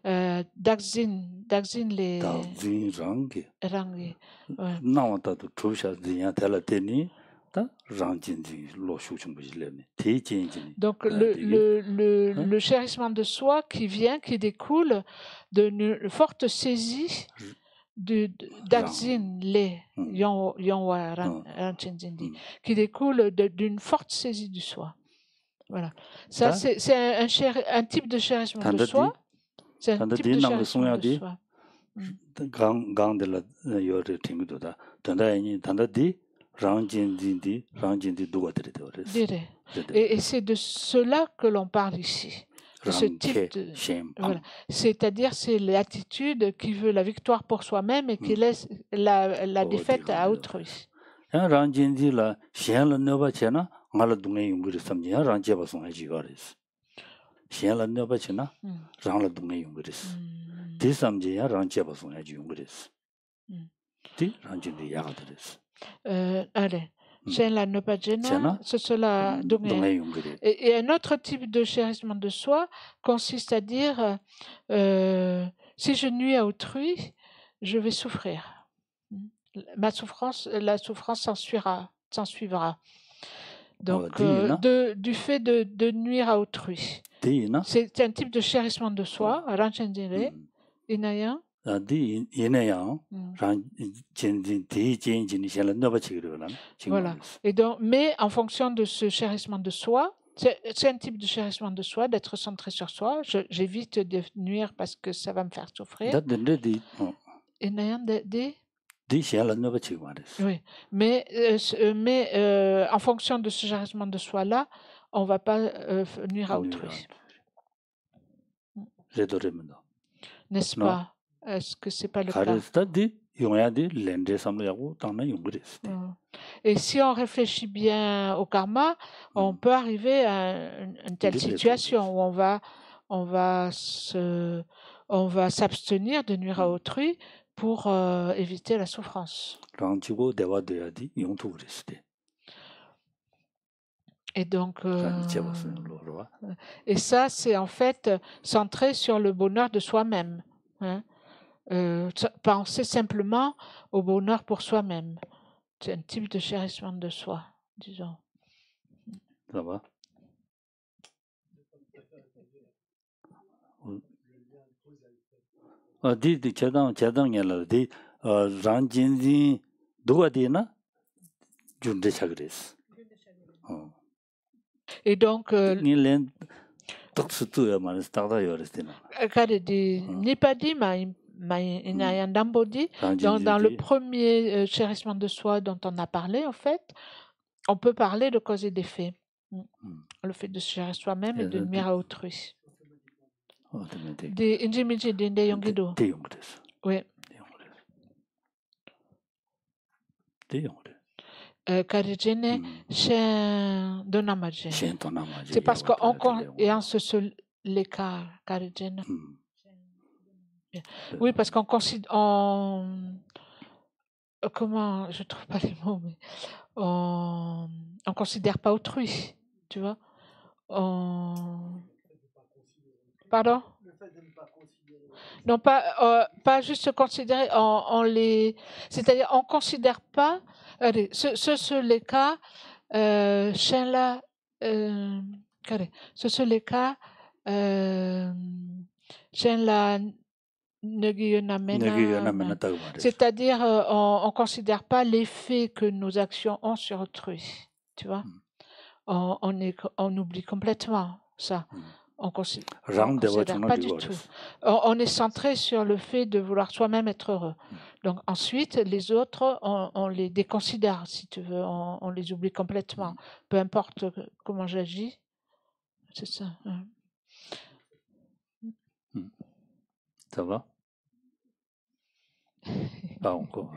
Dakzin les rangi. Donc le chérissement de soi qui découle d'une forte saisie d'Akzin les Yonwa Ranchenjindi, qui découle d'une forte saisie du soi. Voilà. Ça, c'est un type de chérissement de soi. C'est un type de chérissement de soi. gang de la yore tingu da tanda di rangjindi doga dire. Et c'est de cela que l'on parle ici. De ce type de... Voilà. C'est-à-dire, c'est l'attitude qui veut la victoire pour soi-même et qui laisse la défaite à autrui. rangjindi la shen la nyoba chena ngala dungay yungri samji rangje ba songa ji garis shen la nyoba chena rang la dungay yungri di samji ya rangje ba songa ji yungri di rangjindi ya gadris allez shen la nyoba chena c'est cela dungay yungri. Et un autre type de chérissement de soi consiste à dire si je nuis à autrui je vais souffrir. La souffrance s'ensuivra. Donc, du fait de nuire à autrui. C'est un type de chérissement de soi. Voilà. Et donc, mais en fonction de ce chérissement de soi, c'est un type de chérissement de soi, d'être centré sur soi. J'évite de nuire parce que ça va me faire souffrir. Oui, mais en fonction de ce chérissement de soi-là, on ne va pas nuire à autrui. N'est-ce pas? Est-ce que ce n'est pas le cas? Et si on réfléchit bien au karma, on peut arriver à une telle situation où on va s'abstenir de nuire à autrui pour éviter la souffrance. Et donc, et ça, c'est en fait centré sur le bonheur de soi-même. Hein? Penser simplement au bonheur pour soi-même. C'est un type de chérissement de soi, disons. Ça va? Di chadang yala di rangjindi duga di na junde chagres. Et donc ni len toksutu ya manes tagda yorestina. Kade di ni pas dit Inayandambodi dans le premier chérissement de soi dont on a parlé en fait, on peut parler de cause et d'effet. Le fait de se chérir soi-même et de nuire à autrui. Des injimiji de yongido. Oui. Karijene shen donamaje. C'est parce qu'en ce les cas karijene. Oui, parce qu'on considère comment je trouve pas les mots, mais on considère pas autrui, tu vois. Pardon? Non, pas juste considérer, c'est-à-dire on considère pas. Allez, ce les cas, chien là, ce sont les cas, chien là. C'est-à-dire, on ne considère pas l'effet que nos actions ont sur autrui, tu vois. On oublie complètement ça. On ne considère pas du tout. On est centré sur le fait de vouloir soi-même être heureux. Donc ensuite, les autres, on les déconsidère, si tu veux, on les oublie complètement. Peu importe comment j'agis, c'est ça. Ça va? Pas encore.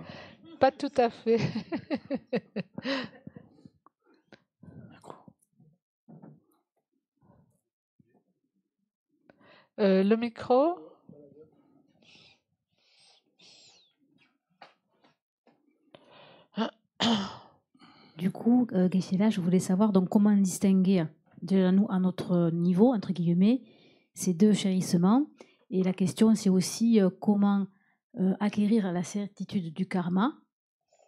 Pas tout à fait. Le micro? Du coup, Geshe-la, je voulais savoir donc comment distinguer, déjà nous, à notre niveau, entre guillemets, ces deux chérissements. Et la question, c'est aussi comment acquérir la certitude du karma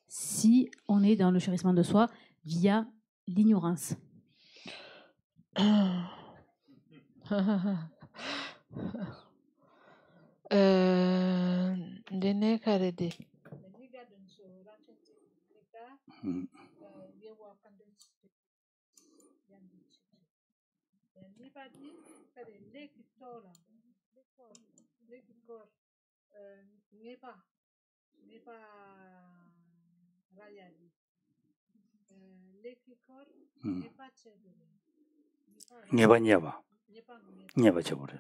si on est dans le chérissement de soi via l'ignorance. n'est pas Rayali. Lekikor n'est pas Tchèdere. Nyeba Chabore.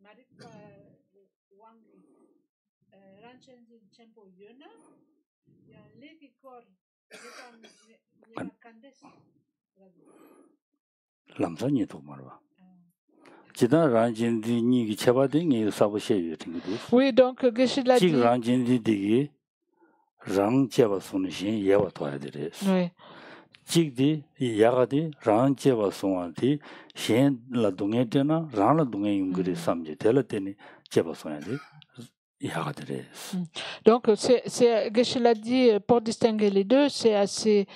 Marikpa Wangi Ranchenjin Chempo Yona ya Lekikor n'est Candes. Lamsani to Marwa. Oui, donc Geshe l'a dit. Oui. Jigdi yagadi ran cheba sonwadi shen la dungen tena ran la dungen yungri samje tela teni cheba sonwadi yagadire. Donc Geshe l'a dit, pour distinguer les deux, c'est assez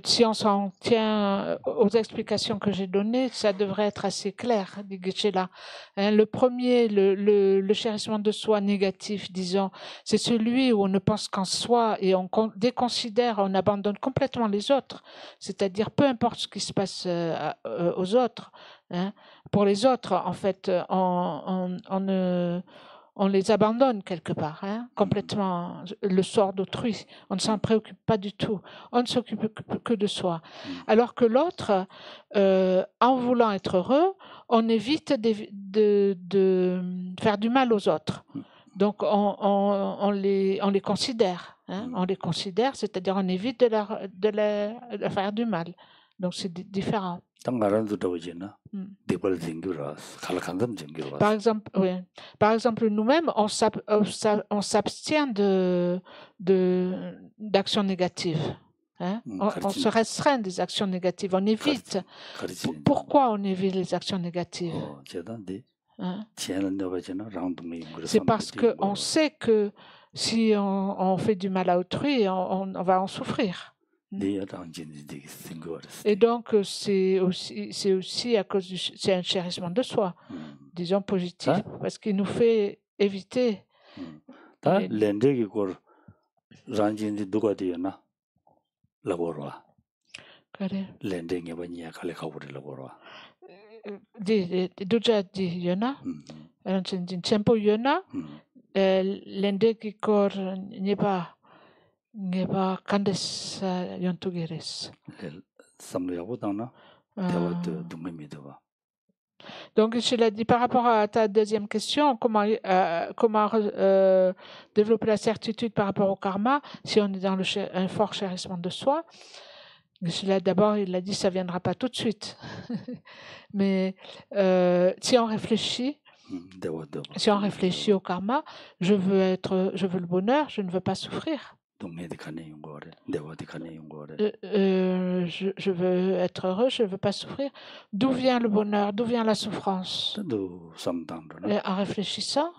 si on s'en tient aux explications que j'ai données, ça devrait être assez clair, dit Geshe là. Le premier, le chérissement de soi négatif, disons, c'est celui où on ne pense qu'en soi et on déconsidère, on abandonne complètement les autres. C'est-à-dire, peu importe ce qui se passe aux autres, hein, pour les autres, en fait, on les abandonne quelque part, hein, complètement, le sort d'autrui. On ne s'en préoccupe pas du tout. On ne s'occupe que de soi. Alors que l'autre, en voulant être heureux, on évite de faire du mal aux autres. Donc, on les considère. Hein, on les considère, c'est-à-dire on évite de leur faire du mal. Donc, c'est différent. Par exemple, oui. Par exemple, nous-mêmes, on s'abstient d'actions négatives. Hein? On se restreint des actions négatives. On évite. Pourquoi on évite les actions négatives? Hein? C'est parce qu'on sait que si on fait du mal à autrui, on va en souffrir. Et donc, c'est aussi à cause c'est un chérissement de soi, disons positif, parce qu'il nous fait éviter. Déjà dit Yona, Tempo Yona, l'ende qui cor n'est pas Candes Yontugeres. Donc, je l'ai dit par rapport à ta deuxième question, comment développer la certitude par rapport au karma si on est dans un fort chérissement de soi. D'abord, il a dit ça ne viendra pas tout de suite. Mais si on réfléchit au karma, je veux le bonheur, je ne veux pas souffrir. Je veux être heureux, je ne veux pas souffrir. D'où vient le bonheur? D'où vient la souffrance? En réfléchissant.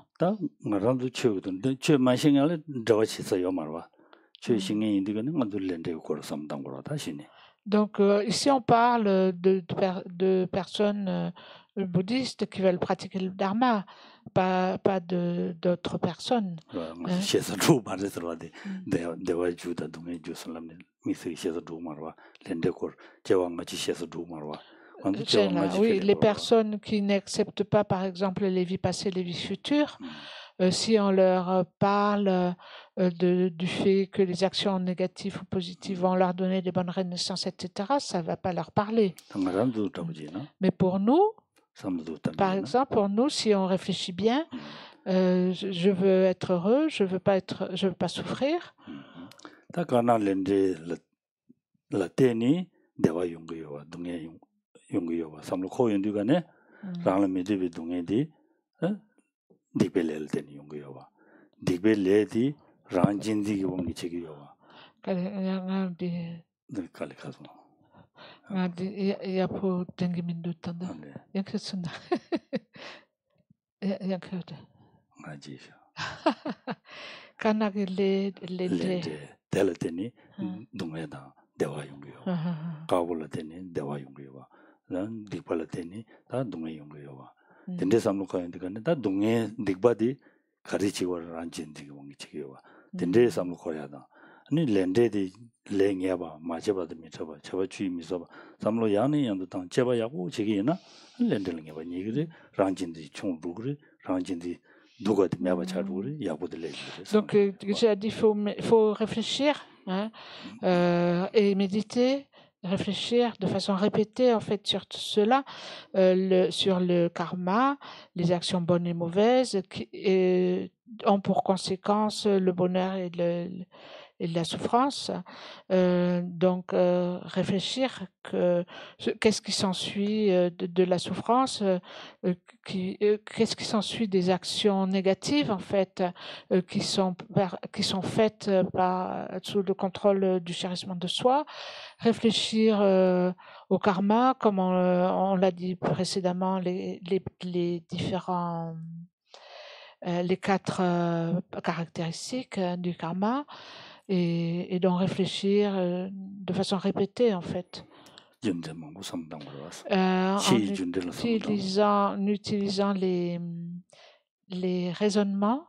Donc ici on parle de personnes bouddhistes qui veulent pratiquer le dharma, pas d'autres personnes. Oui, les personnes qui n'acceptent pas, par exemple, les vies passées, les vies futures, si on leur parle du fait que les actions négatives ou positives vont leur donner des bonnes renaissances, etc., ça ne va pas leur parler. Mais pour nous, par exemple, pour nous, si on réfléchit bien, je veux être heureux, je veux pas souffrir. 아니 렌데디 랭야바 마제바도 미쳐봐 저바 주의 미서봐 삼로 야니 양도 당 제바야고 저기나 렌델랭야바 니그리 랑진디 총루 그래 랑진디 누가 매바 차루 그래 야보들 레 Donc j'ai dit faut réfléchir hein, et méditer, réfléchir de façon répétée en fait sur cela, sur le karma, les actions bonnes et mauvaises qui ont pour conséquence le bonheur et de la souffrance. Donc, réfléchir qu'est-ce qui s'ensuit de la souffrance, qu'est-ce qui s'ensuit des actions négatives, en fait, qui sont faites sous le contrôle du chérissement de soi. Réfléchir au karma, comme on l'a dit précédemment, les différents... les 4 caractéristiques du karma et d'en réfléchir de façon répétée en fait. En utilisant les raisonnements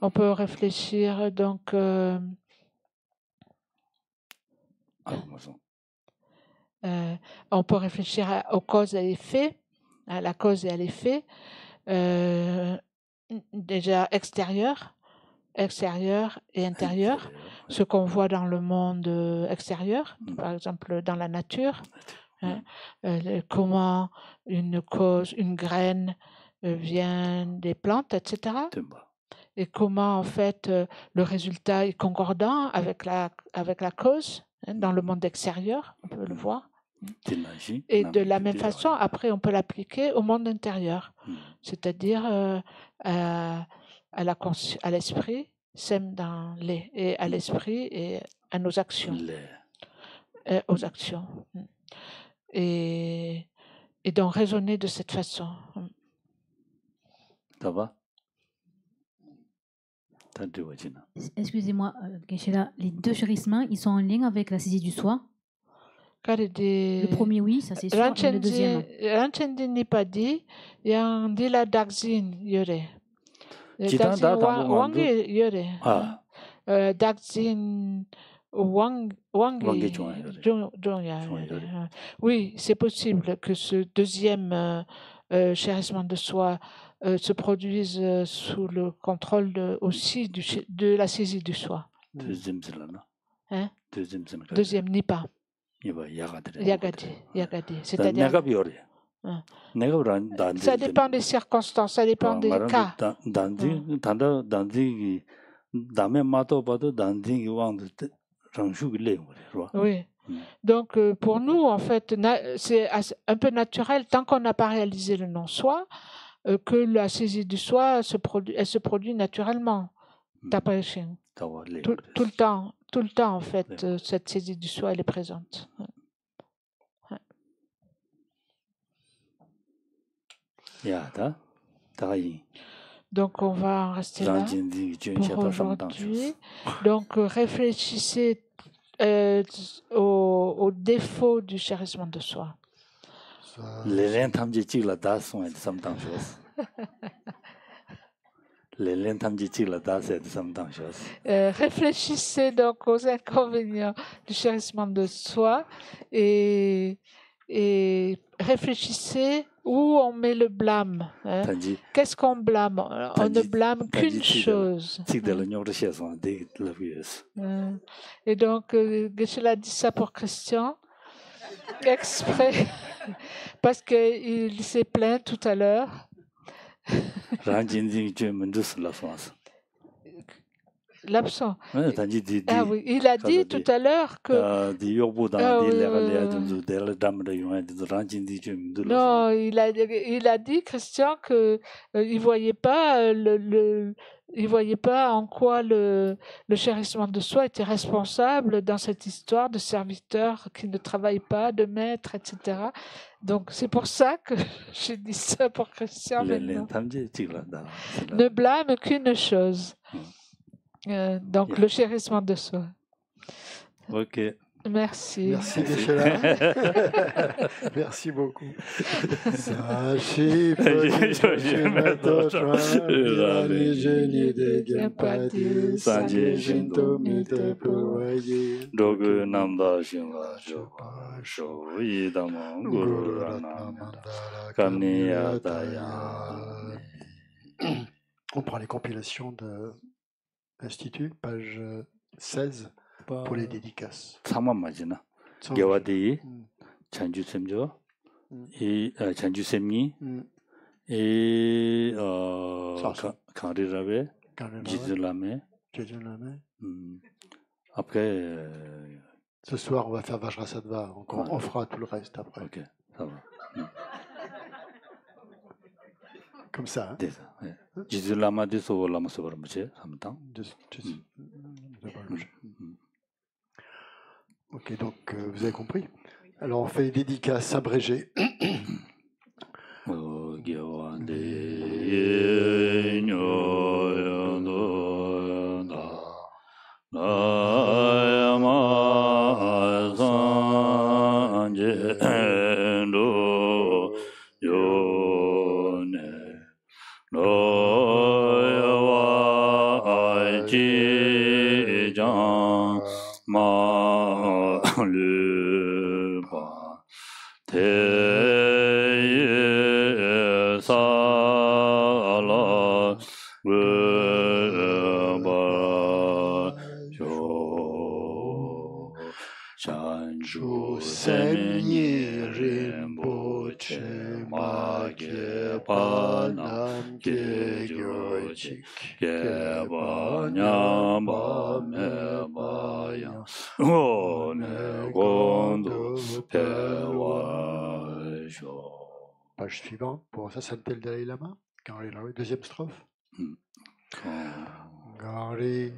On peut réfléchir donc on peut réfléchir aux causes et effets, à la cause et à l'effet, déjà extérieur et intérieur, ce qu'on voit dans le monde extérieur, par exemple dans la nature, comment une graine vient des plantes, etc. Et comment en fait le résultat est concordant avec la cause dans le monde extérieur, on peut le voir. Et de la même façon, après, on peut l'appliquer au monde intérieur, c'est-à-dire à l'esprit, sème dans et à l'esprit et à nos actions, aux actions. Et donc raisonner de cette façon. Ça va? Excusez-moi, Geshe-la, les 2 chérissements, ils sont en lien avec la saisie du soi? Le premier, oui, ça c'est sûr, et le deuxième. Ranchendi n'est pas dit, yang dit la Dakzin yore. Dakzin wang yore. Dakzin wang yore. Oui, c'est possible que ce deuxième chérissement de soi se produise sous le contrôle aussi de la saisie du soi. Deuxième nipa. Yagadi. C'est-à-dire. Ça dépend des circonstances, ça dépend des cas. Oui. Donc, pour nous, en fait, c'est un peu naturel, tant qu'on n'a pas réalisé le non-soi, que la saisie du soi elle se produit naturellement. Tout le temps, en fait, cette saisie du soi, elle est présente. Donc, on va en rester là pour aujourd'hui. Donc, réfléchissez aux défauts du chérissement de soi. Réfléchissez donc aux inconvénients du chérissement de soi et réfléchissez où on met le blâme. Qu'est-ce qu'on blâme? On ne blâme qu'une chose. Et donc, Geshe-la dit ça pour Christian, exprès, parce qu'il s'est plaint tout à l'heure. L'absent. Ah oui, il a dit tout à l'heure que... Non, il a dit, Christian, qu'il ne voyait pas il voyait pas en quoi le chérissement de soi était responsable dans cette histoire de serviteur qui ne travaille pas, de maître, etc. Donc, c'est pour ça que j'ai dit ça pour Christian maintenant. Ne blâme qu'une chose. Donc, le chérissement de soi. Ok. Merci. Merci, Geshe-la. Merci beaucoup. Sashi Pujimato Shwari Jeni de Genpati Sanji Shinto Mite Puwayi Dogu Namda Shinla Shoba Sho Idamon Guru Ranamanda Kamni Yadaya. On prend les compilations de l'Institut, page 16. Pour les dédicaces. Samamajina. Gyawadi, Chanju Semjo, et Chanju Semni, et Kari Rabe, Jizulame. Après. Ce soir, on va faire Vajrasattva. On fera tout le reste après. Ok, ça va. Comme ça. Jizulama de Sovolama Sovarmuche, Samtang. Ok, donc vous avez compris. Alors on fait les dédicaces abrégées. Page suivante, pour ça, c'est le Dalai Lama. Deuxième strophe. Gari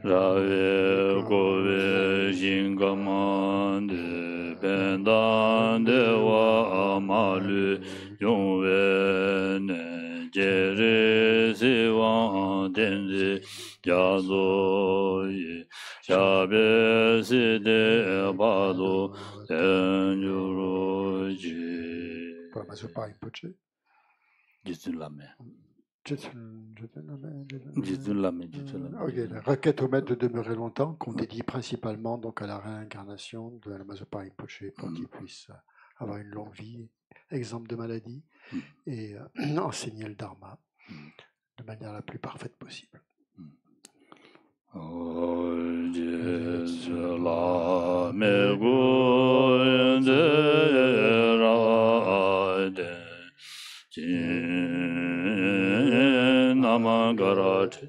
Rave Kove Shingamande Bendan Dewa Amalu Yongwe Ne Jere Siwan Tenzi Yazo Yi Shabe Side Bado Tenjuro Ji Mazopa Rinpoche. Jitsulame. Ok, la requête au maître de demeurer longtemps, qu'on dédie principalement donc à la réincarnation de la Mazopa Rinpoche pour qu'il puisse avoir une longue vie, exemple de maladie, et enseigner le Dharma de manière la plus parfaite possible. Namagarate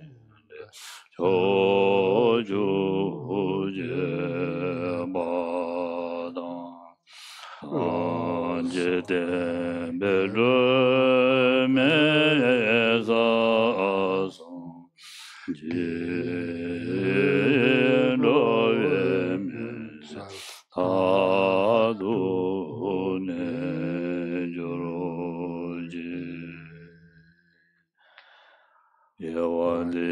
Choju Badan Jete Belu Mezason Jelo Meza Adone Joroji Yawande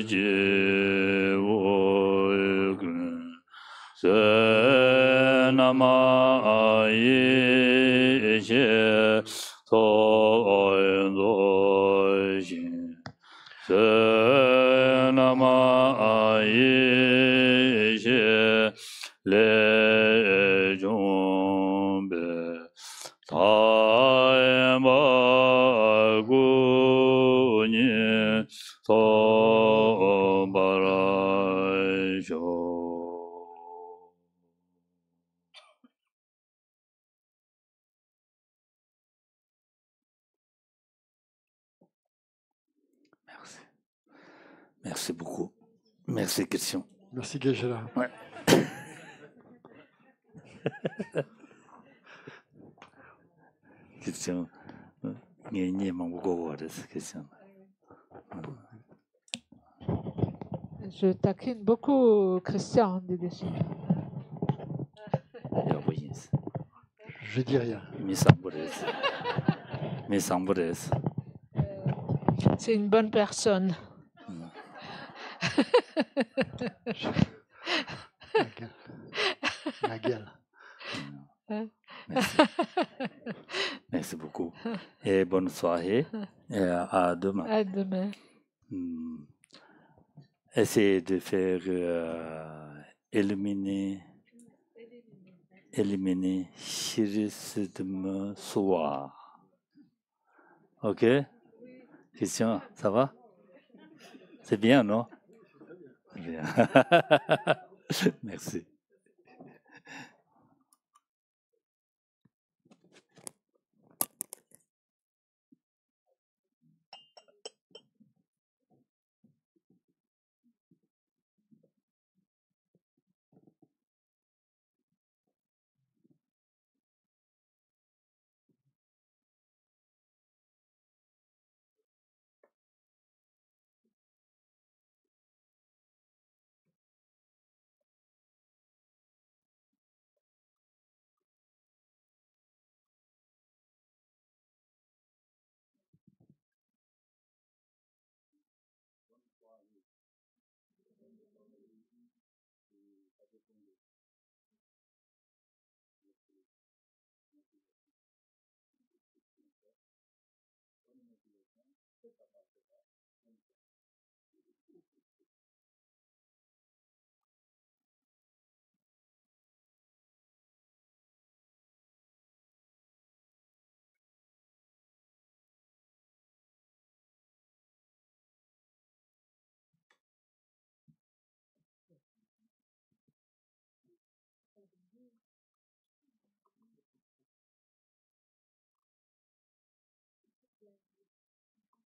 Yeje Woygun Senama Yeje Soyendoshin Senama Yeje Lejombe Taemba Merci. Merci beaucoup. Merci, Christian. Merci, Geshe-la. Ouais. Christian, Christian. Je taquine beaucoup Christian. Je dis rien. C'est une bonne personne. La gueule. Merci. Merci beaucoup. Et bonne soirée. Et à demain. À demain. Essayez de faire éliminer chirisme soir. Ok? Christian, ça va? C'est bien, non? Bien. Merci.